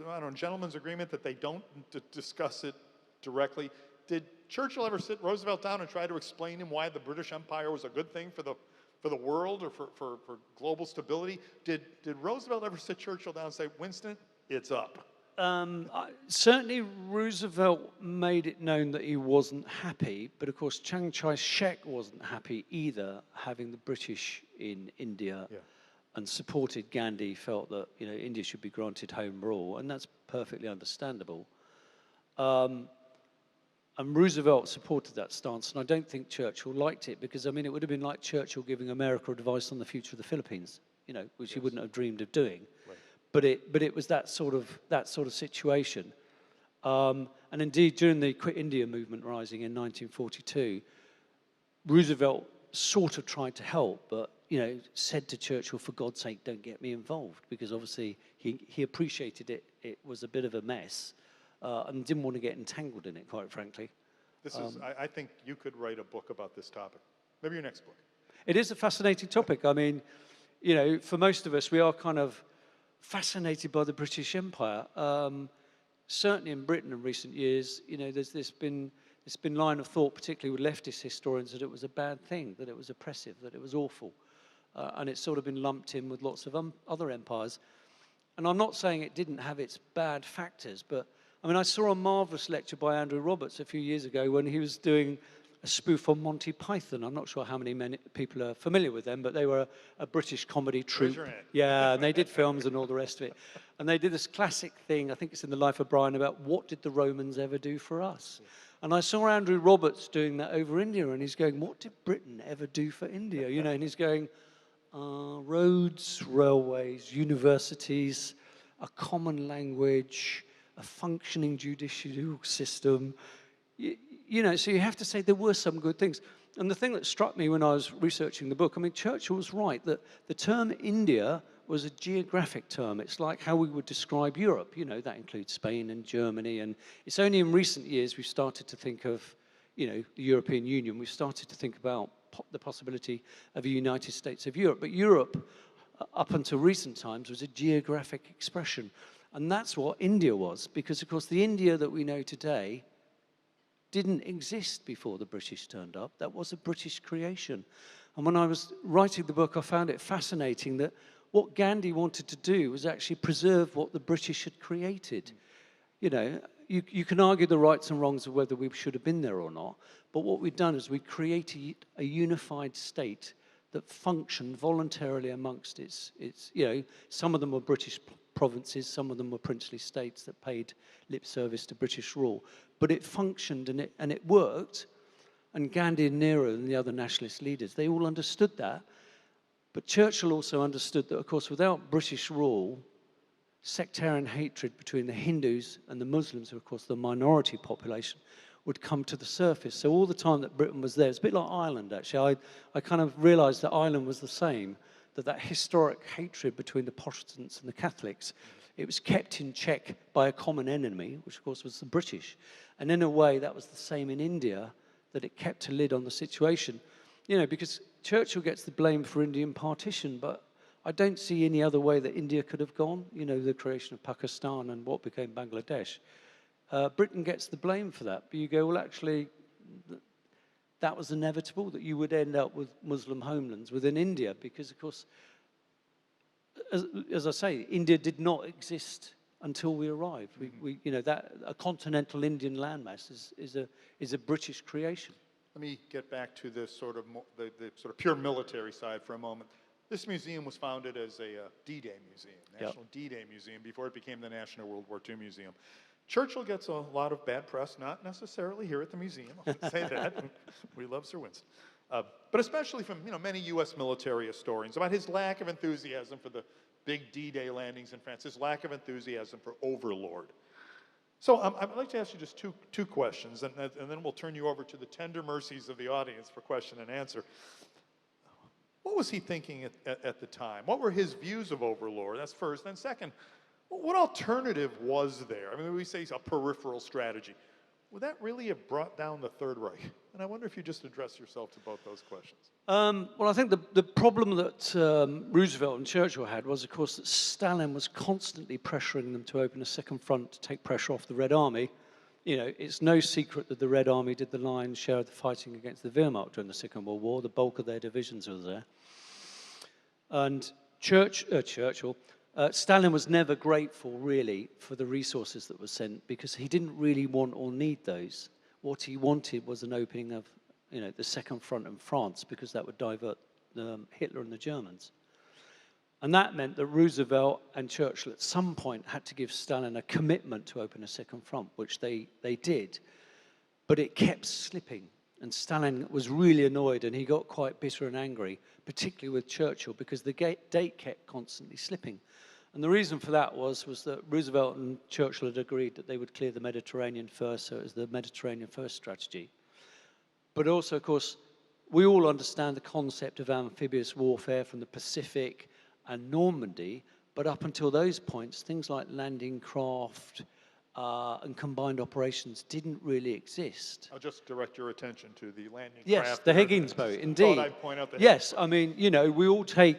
I don't know, gentleman's agreement that they don't discuss it directly? Did Churchill ever sit Roosevelt down and try to explain to him why the British Empire was a good thing for the world or for global stability? Did Roosevelt ever sit Churchill down and say, Winston, it's up? Certainly Roosevelt made it known that he wasn't happy, but of course Chiang Kai-shek wasn't happy either, having the British in India. Yeah. And supported Gandhi, felt that India should be granted home rule, and that's perfectly understandable. And Roosevelt supported that stance, and I don't think Churchill liked it because it would have been like Churchill giving America advice on the future of the Philippines, which he wouldn't have dreamed of doing. Right. But it was that sort of situation. And indeed, during the Quit India movement rising in 1942, Roosevelt sort of tried to help, but said to Churchill, for God's sake, don't get me involved, because obviously he appreciated it. It was a bit of a mess and didn't want to get entangled in it, quite frankly. I think you could write a book about this topic. Maybe your next book. It is a fascinating topic. For most of us, we are kind of fascinated by the British Empire. Certainly in Britain in recent years, there's been line of thought, particularly with leftist historians, that it was a bad thing, that it was oppressive, that it was awful. And it's sort of been lumped in with lots of other empires. And I'm not saying it didn't have its bad factors, but I saw a marvelous lecture by Andrew Roberts a few years ago when he was doing a spoof on Monty Python. I'm not sure how many people are familiar with them, but they were a British comedy troupe. Yeah, and they did films and all the rest of it. And they did this classic thing, I think it's in The Life of Brian, about what did the Romans ever do for us? And I saw Andrew Roberts doing that over India, and he's going, what did Britain ever do for India? And he's going, roads, railways, universities, a common language, a functioning judicial system. So you have to say there were some good things. And the thing that struck me when I was researching the book, Churchill was right that the term India was a geographic term. It's like how we would describe Europe. That includes Spain and Germany. And it's only in recent years we've started to think of, the European Union. We've started to think about the possibility of a United States of Europe. But Europe, up until recent times, was a geographic expression. And that's what India was, because, of course, the India that we know today didn't exist before the British turned up. That was a British creation. And when I was writing the book, I found it fascinating that what Gandhi wanted to do was actually preserve what the British had created. You can argue the rights and wrongs of whether we should have been there or not, but what we've done is we created a unified state that functioned voluntarily amongst its some of them were British provinces, some of them were princely states that paid lip service to British rule, but it functioned and it worked. And Gandhi and Nehru and the other nationalist leaders, they all understood that. But Churchill also understood that, of course, without British rule, sectarian hatred between the Hindus and the Muslims, who, of course, the minority population, would come to the surface. So all the time that Britain was there, it's a bit like Ireland, actually. I kind of realized that Ireland was the same, that historic hatred between the Protestants and the Catholics, it was kept in check by a common enemy, which of course was the British. And in a way, that was the same in India, that it kept a lid on the situation. You know, because Churchill gets the blame for Indian partition, but I don't see any other way that India could have gone, you know, the creation of Pakistan and what became Bangladesh. Britain gets the blame for that, but you go, well, actually, that was inevitable, that you would end up with Muslim homelands within India, because, of course, as I say, India did not exist until we arrived. You know, that a continental Indian landmass is a British creation. Let me get back to the sort of pure military side for a moment. This museum was founded as a D-Day museum, National D-Day Museum, before it became the National World War II Museum. Churchill gets a lot of bad press, not necessarily here at the museum, I should say that. We love Sir Winston. But especially from many U.S. military historians, about his lack of enthusiasm for the big D-Day landings in France, his lack of enthusiasm for Overlord. So I'd like to ask you just two questions, and then we'll turn you over to the tender mercies of the audience for question and answer. What was he thinking at the time? What were his views of Overlord? That's first. Then second, what alternative was there? I mean, we say a peripheral strategy. Would that really have brought down the Third Reich? And I wonder if you just address yourself to both those questions. Well, I think the problem that Roosevelt and Churchill had was, of course, that Stalin was constantly pressuring them to open a second front to take pressure off the Red Army. You know, it's no secret that the Red Army did the lion's share of the fighting against the Wehrmacht during the Second World War. The bulk of their divisions was there. And Stalin was never grateful, really, for the resources that were sent, because he didn't really want or need those. What he wanted was an opening of, the second front in France, because that would divert Hitler and the Germans. And that meant that Roosevelt and Churchill at some point had to give Stalin a commitment to open a second front, which they did. But it kept slipping. And Stalin was really annoyed, and he got quite bitter and angry, particularly with Churchill, because the date kept constantly slipping. And the reason for that was that Roosevelt and Churchill had agreed that they would clear the Mediterranean first, so it was the Mediterranean first strategy. But also, of course, we all understand the concept of amphibious warfare from the Pacific and Normandy, but up until those points, things like landing craft and combined operations didn't really exist. I'll just direct your attention to the landing craft. Yes, the Higgins boat, indeed. Thought I'd point out the yes, I mean, we all take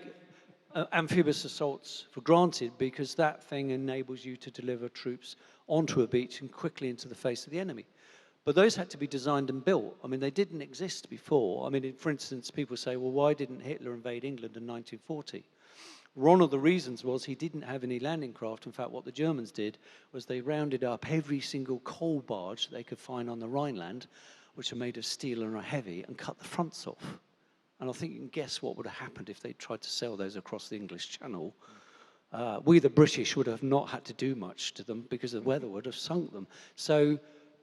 amphibious assaults for granted, because that thing enables you to deliver troops onto a beach and quickly into the face of the enemy. But those had to be designed and built. I mean, they didn't exist before. I mean, for instance, people say, well, why didn't Hitler invade England in 1940? One of the reasons was he didn't have any landing craft. In fact, what the Germans did was they rounded up every single coal barge they could find on the Rhineland, which are made of steel and are heavy, and cut the fronts off. And I think you can guess what would have happened if they tried to sail those across the English Channel. We, the British, would have not had to do much to them, because the weather would have sunk them. So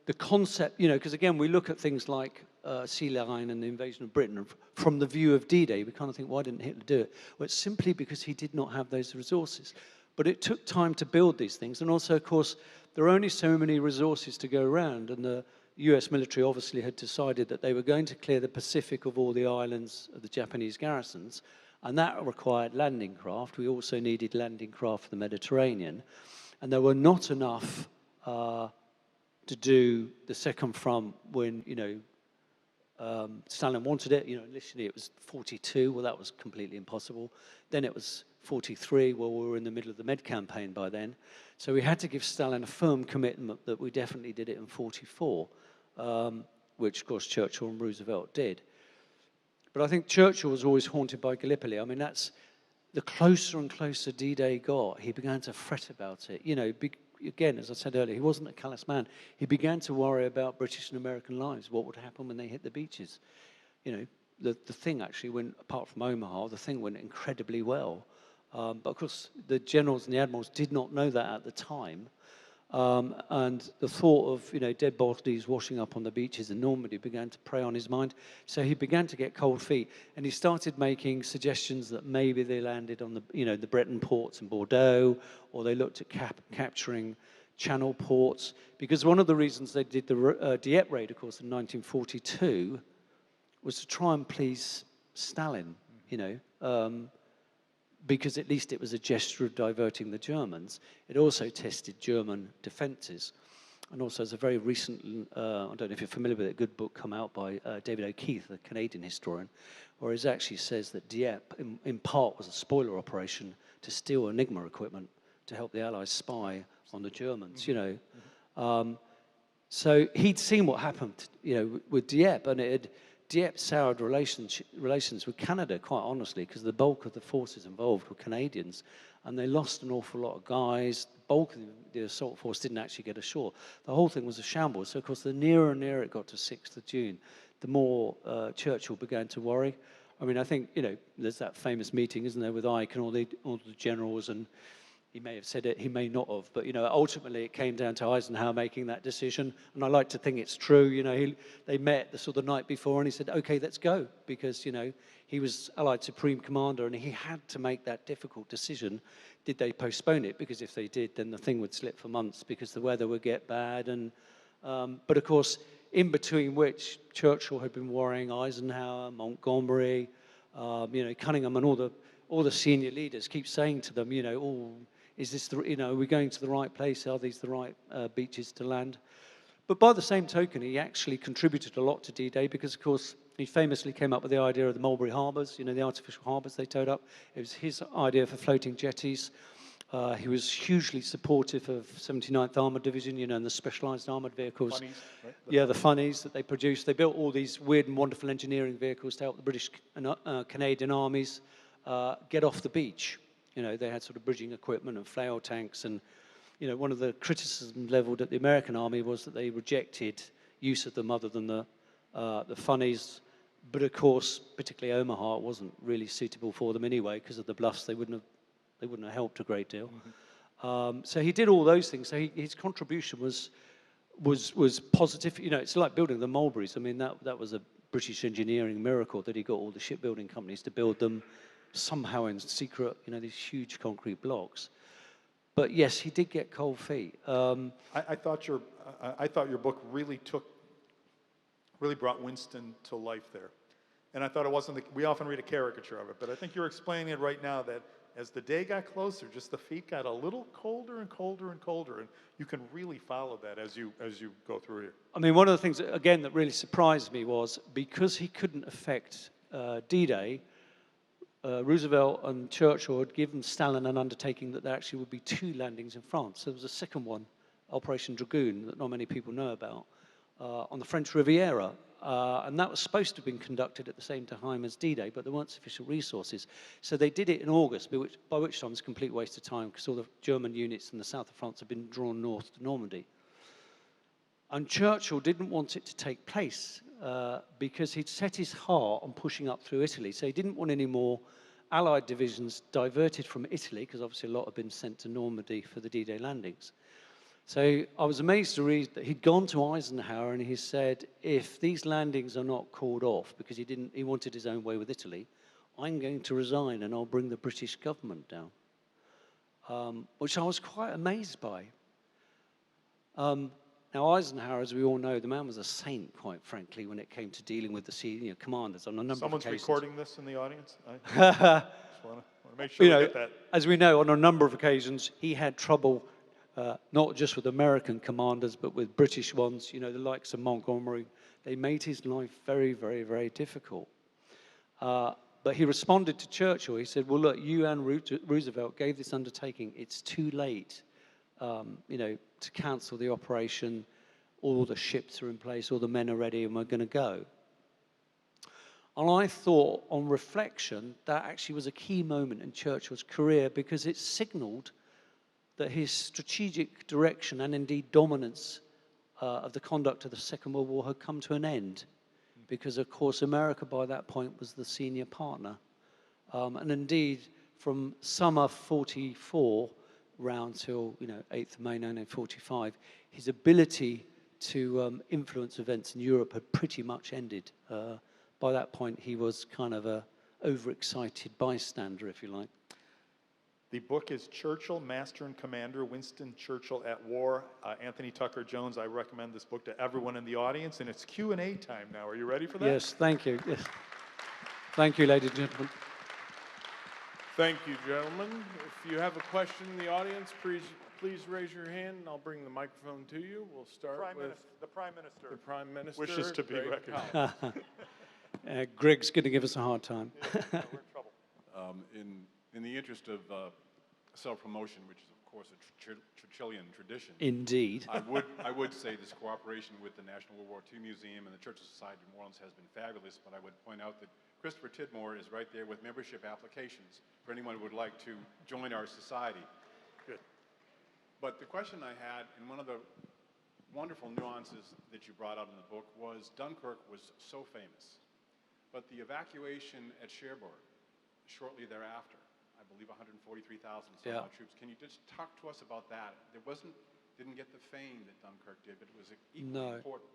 the concept, because again, we look at things like Sea Lion and the invasion of Britain from the view of D-Day. We kind of think, why didn't Hitler do it? Well, it's simply because he did not have those resources. But it took time to build these things. And also, of course, there are only so many resources to go around. And the US military obviously had decided that they were going to clear the Pacific of all the islands of the Japanese garrisons. And that required landing craft. We also needed landing craft for the Mediterranean. And there were not enough to do the second front when, Stalin wanted it. Initially it was 42. Well, that was completely impossible. Then it was 43. Well, we were in the middle of the Med campaign by then. So we had to give Stalin a firm commitment that we definitely did it in 44, which, of course, Churchill and Roosevelt did. But I think Churchill was always haunted by Gallipoli. I mean, that's the closer and closer D-Day got, he began to fret about it. Again, as I said earlier, he wasn't a callous man. He began to worry about British and American lives, what would happen when they hit the beaches. The thing actually went, apart from Omaha, the thing went incredibly well. But of course, the generals and the admirals did not know that at the time. And the thought of, dead bodies washing up on the beaches in Normandy began to prey on his mind. So he began to get cold feet, and he started making suggestions that maybe they landed on the Breton ports in Bordeaux, or they looked at capturing Channel ports. Because one of the reasons they did the Dieppe raid, of course, in 1942, was to try and please Stalin, because at least it was a gesture of diverting the Germans. It also tested German defences. And also, there's a very recent, I don't know if you're familiar with it, a good book come out by David O'Keefe, a Canadian historian, where he actually says that Dieppe, in part, was a spoiler operation to steal Enigma equipment to help the Allies spy on the Germans, you know. So he'd seen what happened, you know, with Dieppe, and Dieppe soured relations with Canada, quite honestly, because the bulk of the forces involved were Canadians, and they lost an awful lot of guys. The bulk of the assault force didn't actually get ashore. The whole thing was a shambles. So, of course, the nearer and nearer it got to 6th of June, the more Churchill began to worry. I mean, I think, you know, there's that famous meeting, isn't there, with Ike and all the generals, and he may have said it, he may not have, but, you know, ultimately it came down to Eisenhower making that decision, and I like to think it's true. You know, they met the sort of night before, and he said, okay, let's go, because, you know, he was Allied Supreme Commander, and he had to make that difficult decision. Did they postpone it? Because if they did, then the thing would slip for months, because the weather would get bad, and, but of course, in between which Churchill had been worrying Eisenhower, Montgomery, you know, Cunningham, and all the senior leaders keep saying to them, you know, oh, is this the, you know, are we going to the right place? Are these the right beaches to land? But by the same token, he actually contributed a lot to D-Day because, of course, he famously came up with the idea of the Mulberry Harbours, you know, the artificial harbours they towed up. It was his idea for floating jetties. He was hugely supportive of 79th Armoured Division, you know, and the specialised armoured vehicles. Funnies, right? Yeah, the funnies that they produced. They built all these weird and wonderful engineering vehicles to help the British and Canadian armies get off the beach. You know, they had sort of bridging equipment and flail tanks, and, you know, one of the criticisms leveled at the American army was that they rejected use of them other than the funnies. But of course, particularly Omaha, it wasn't really suitable for them anyway because of the bluffs. They wouldn't have helped a great deal. So he did all those things. So his contribution was positive. You know, it's like building the Mulberries. I mean, that was a British engineering miracle that he got all the shipbuilding companies to build them somehow in secret, you know, these huge concrete blocks. But yes, he did get cold feet. I thought your book really brought Winston to life there. And I thought it wasn't, we often read a caricature of it, but I think you're explaining it right now that as the day got closer, just the feet got a little colder and colder and colder, and you can really follow that as you go through here. I mean, one of the things, again, that really surprised me was because he couldn't affect D-Day, Roosevelt and Churchill had given Stalin an undertaking that there actually would be 2 landings in France. There was a second one, Operation Dragoon, that not many people know about, on the French Riviera. And that was supposed to have been conducted at the same time as D-Day, but there weren't sufficient resources. So they did it in August, by which time it was a complete waste of time because all the German units in the south of France had been drawn north to Normandy. And Churchill didn't want it to take place because he'd set his heart on pushing up through Italy. So he didn't want any more Allied divisions diverted from Italy, because obviously a lot had been sent to Normandy for the D-Day landings. So I was amazed to read that he'd gone to Eisenhower and he said, if these landings are not called off, because he wanted his own way with Italy, I'm going to resign and I'll bring the British government down, which I was quite amazed by. Now, Eisenhower, as we all know, the man was a saint, quite frankly, when it came to dealing with the senior commanders on a number of occasions. Someone's recording this in the audience? I just want to make sure we get that. As we know, on a number of occasions, he had trouble not just with American commanders, but with British ones, you know, the likes of Montgomery. They made his life very, very, very difficult. But he responded to Churchill. He said, well, look, you and Roosevelt gave this undertaking. It's too late, you know, to cancel the operation. All the ships are in place, all the men are ready, and we're going to go. And I thought, on reflection, that actually was a key moment in Churchill's career because it signaled that his strategic direction and indeed dominance of the conduct of the Second World War had come to an end. Because, of course, America by that point was the senior partner. And indeed, from summer 44 round till, you know, 8th of May 1945, his ability to influence events in Europe had pretty much ended. By that point, he was kind of a overexcited bystander, if you like. The book is Churchill, Master and Commander, Winston Churchill at War. Anthony Tucker Jones, I recommend this book to everyone in the audience, and it's Q&A time now. Are you ready for that? Yes, thank you. Yes. Thank you, ladies and gentlemen. Thank you, gentlemen. If you have a question in the audience, please raise your hand and I'll bring the microphone to you. We'll start with The Prime Minister the Prime Minister. wishes to be Greg recognized. Powell. Greg's going to give us a hard time. We're in trouble. In the interest of self-promotion, which is of course a Churchillian tradition, Indeed. I would say this cooperation with the National World War II Museum and the Churchill Society of New Orleans has been fabulous, but I would point out that Christopher Tidmore is right there with membership applications for anyone who would like to join our society. Good. But the question I had, and one of the wonderful nuances that you brought out in the book, was Dunkirk was so famous, but the evacuation at Cherbourg shortly thereafter, I believe 143,000 some odd troops. Can you just talk to us about that? Didn't get the fame that Dunkirk did, but it was equally important.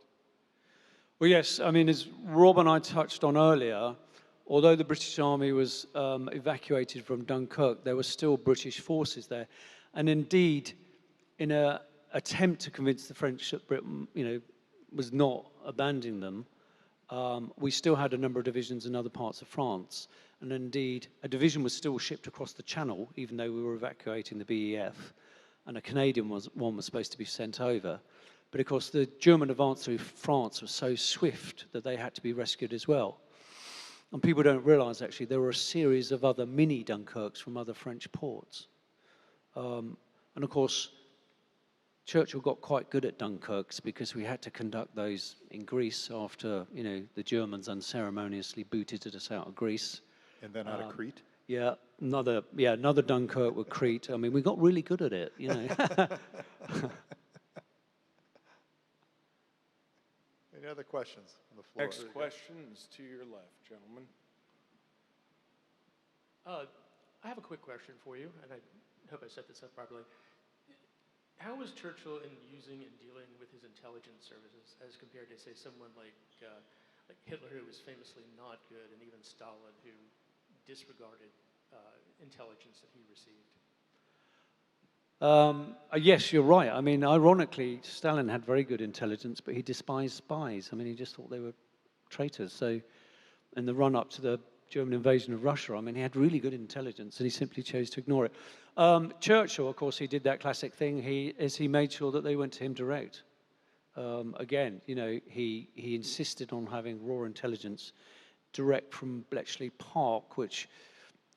Well, yes, I mean, as Rob and I touched on earlier, although the British Army was evacuated from Dunkirk, there were still British forces there. And indeed, in an attempt to convince the French that Britain, was not abandoning them, we still had a number of divisions in other parts of France. And indeed, a division was still shipped across the Channel, even though we were evacuating the BEF, and a Canadian one was supposed to be sent over. But of course, the German advance through France was so swift that they had to be rescued as well. And people don't realize, actually, there were a series of other mini Dunkirks from other French ports. And of course, Churchill got quite good at Dunkirks because we had to conduct those in Greece after, the Germans unceremoniously booted us out of Greece. And then out of Crete? Yeah, another Dunkirk with Crete. I mean, we got really good at it, Any other questions on the floor? Next question is to your left, gentlemen. I have a quick question for you, and I hope I set this up properly. How was Churchill in using and dealing with his intelligence services as compared to, say, someone like Hitler, who was famously not good, and even Stalin, who disregarded intelligence that he received? Yes, you're right. I mean, ironically, Stalin had very good intelligence, but he despised spies. I mean, he just thought they were traitors. So in the run-up to the German invasion of Russia, I mean, he had really good intelligence, and he simply chose to ignore it. Churchill, of course, he did that classic thing. He made sure that they went to him direct. Again, he insisted on having raw intelligence direct from Bletchley Park, which,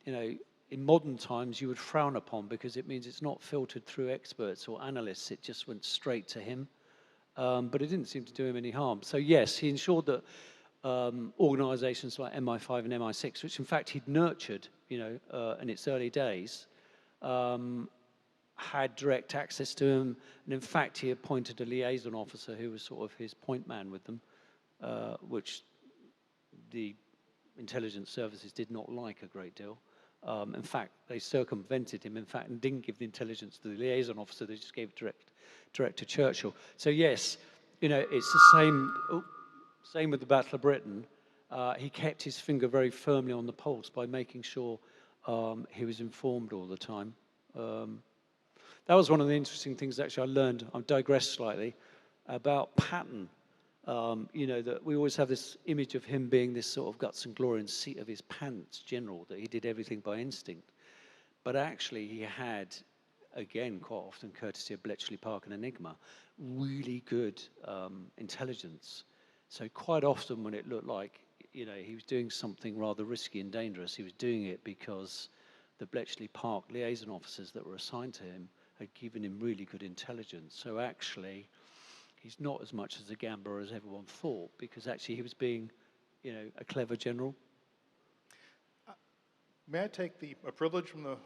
in modern times you would frown upon because it means it's not filtered through experts or analysts. It just went straight to him. But it didn't seem to do him any harm. So yes, he ensured that organizations like MI5 and MI6, which in fact he'd nurtured, in its early days, had direct access to him. And in fact, he appointed a liaison officer who was sort of his point man with them, which the intelligence services did not like a great deal. In fact, they circumvented him, and didn't give the intelligence to the liaison officer. They just gave it direct to Churchill. So yes, it's the same with the Battle of Britain. He kept his finger very firmly on the pulse by making sure he was informed all the time. That was one of the interesting things, actually, I learned. I've digressed slightly about Patton. That we always have this image of him being this sort of guts and glory and seat of his pants general, that he did everything by instinct. But actually, he had, again, quite often, courtesy of Bletchley Park and Enigma, really good intelligence. So quite often when it looked like, he was doing something rather risky and dangerous, he was doing it because the Bletchley Park liaison officers that were assigned to him had given him really good intelligence. So actually, he's not as much as a gambler as everyone thought, because actually he was being, a clever general. May I take a privilege from the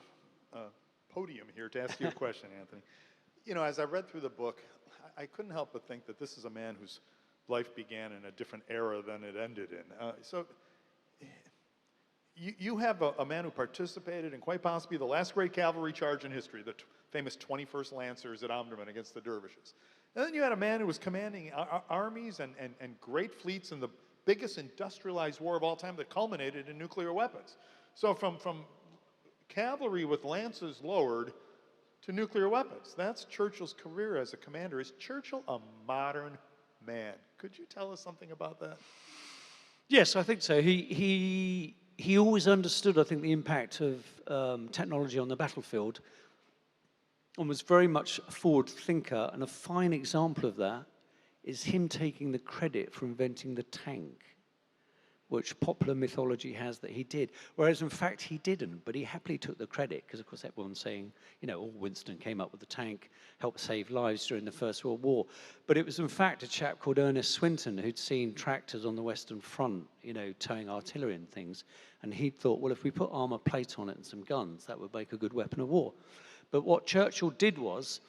podium here to ask you a question, Anthony? As I read through the book, I couldn't help but think that this is a man whose life began in a different era than it ended in. So you have a man who participated in quite possibly the last great cavalry charge in history, the famous 21st Lancers at Omdurman against the Dervishes. And then you had a man who was commanding armies and great fleets in the biggest industrialized war of all time that culminated in nuclear weapons. So from cavalry with lances lowered to nuclear weapons, that's Churchill's career as a commander. Is Churchill a modern man? Could you tell us something about that? Yes, I think so. He he always understood, I think, the impact of technology on the battlefield, and was very much a forward thinker. And a fine example of that is him taking the credit for inventing the tank, which popular mythology has that he did. Whereas, in fact, he didn't, but he happily took the credit, because, of course, everyone's saying, you know, oh, Winston came up with the tank, helped save lives during the First World War. But it was, in fact, a chap called Ernest Swinton who'd seen tractors on the Western Front, you know, towing artillery and things, and he thought, well, if we put armor plate on it and some guns, that would make a good weapon of war. But what Churchill did was,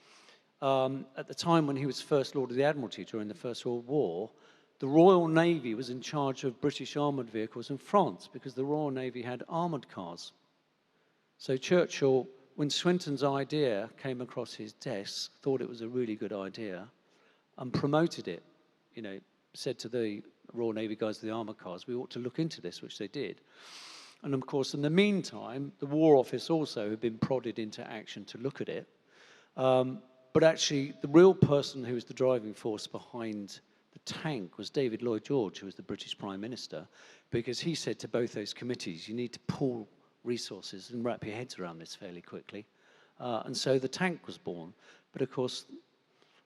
at the time when he was First Lord of the Admiralty during the First World War, the Royal Navy was in charge of British armoured vehicles in France, because the Royal Navy had armoured cars. So Churchill, when Swinton's idea came across his desk, thought it was a really good idea and promoted it. You know, said to the Royal Navy guys of the armoured cars, we ought to look into this, which they did. And of course, in the meantime, the War Office also had been prodded into action to look at it. But actually, the real person who was the driving force behind the tank was David Lloyd George, who was the British Prime Minister, because he said to both those committees, you need to pool resources and wrap your heads around this fairly quickly. And so the tank was born. But of course,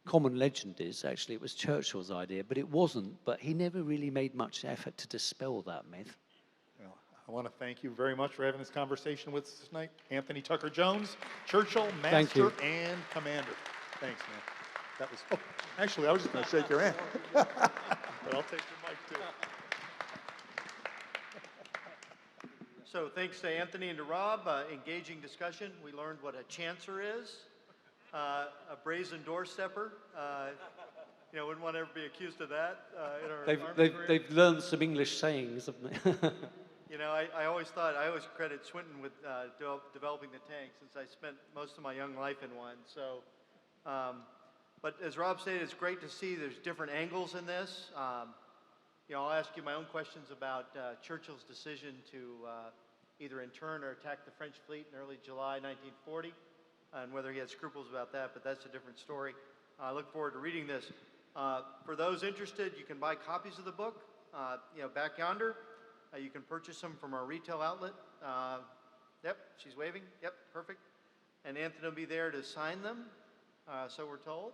common legend is actually it was Churchill's idea, but it wasn't. But he never really made much effort to dispel that myth. Well, I want to thank you very much for having this conversation with us tonight. Anthony Tucker Jones, Churchill, Master and Commander. Thanks, man. That was, oh, actually, I was just going to shake your hand. But I'll take your mic, too. So thanks to Anthony and to Rob. Engaging discussion. We learned what a chancer is, a brazen doorstepper. You know, wouldn't want to ever be accused of that in our Army career. They've learned some English sayings, haven't they? You know, I always credit Swinton with developing the tank, since I spent most of my young life in one. So, but as Rob stated, it's great to see there's different angles in this. You know, I'll ask you my own questions about Churchill's decision to either intern or attack the French fleet in early July 1940, and whether he had scruples about that, but that's a different story. I look forward to reading this. For those interested, you can buy copies of the book, you know, back yonder. You can purchase them from our retail outlet. Yep, she's waving. Yep, perfect. And Anthony will be there to sign them, so we're told.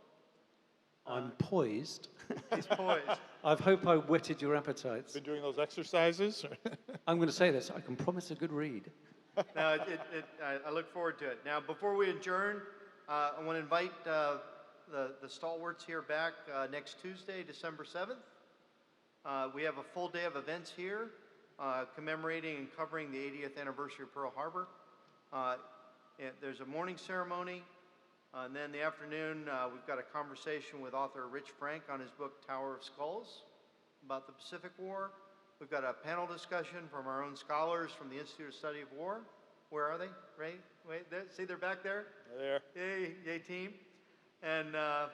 I'm poised. He's poised. I hope I whetted your appetites. Been doing those exercises? I'm going to say this. I can promise a good read. No, I look forward to it. Now, before we adjourn, I want to invite the stalwarts here back next Tuesday, December 7th. We have a full day of events here commemorating and covering the 80th anniversary of Pearl Harbor. There's a morning ceremony. And then in the afternoon, we've got a conversation with author Rich Frank on his book, Tower of Skulls, about the Pacific War. We've got a panel discussion from our own scholars from the Institute of Study of War. Where are they? Ray? Wait, see, they're back there? They're there. Yay, team. And our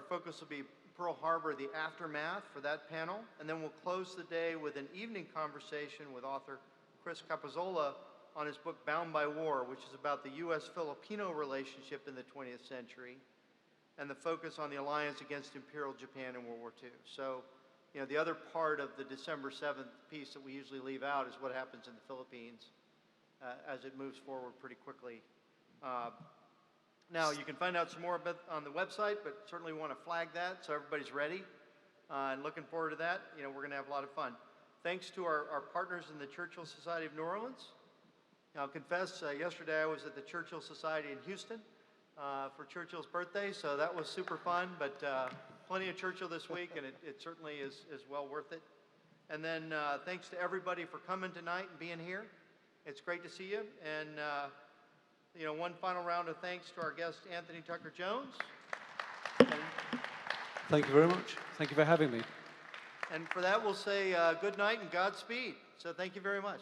focus will be Pearl Harbor, the aftermath for that panel. And then we'll close the day with an evening conversation with author Chris Capozzola on his book, Bound by War, which is about the U.S.-Filipino relationship in the 20th century and the focus on the alliance against Imperial Japan in World War II. So, you know, the other part of the December 7th piece that we usually leave out is what happens in the Philippines as it moves forward pretty quickly. Now, you can find out some more about on the website, but certainly we want to flag that so everybody's ready. And looking forward to that. You know, we're going to have a lot of fun. Thanks to our partners in the Churchill Society of New Orleans. I'll confess, yesterday I was at the Churchill Society in Houston for Churchill's birthday, so that was super fun, but plenty of Churchill this week, and it certainly is well worth it. And then thanks to everybody for coming tonight and being here. It's great to see you. And, you know, one final round of thanks to our guest, Anthony Tucker Jones. Thank you very much. Thank you for having me. And for that, we'll say good night and Godspeed. So thank you very much.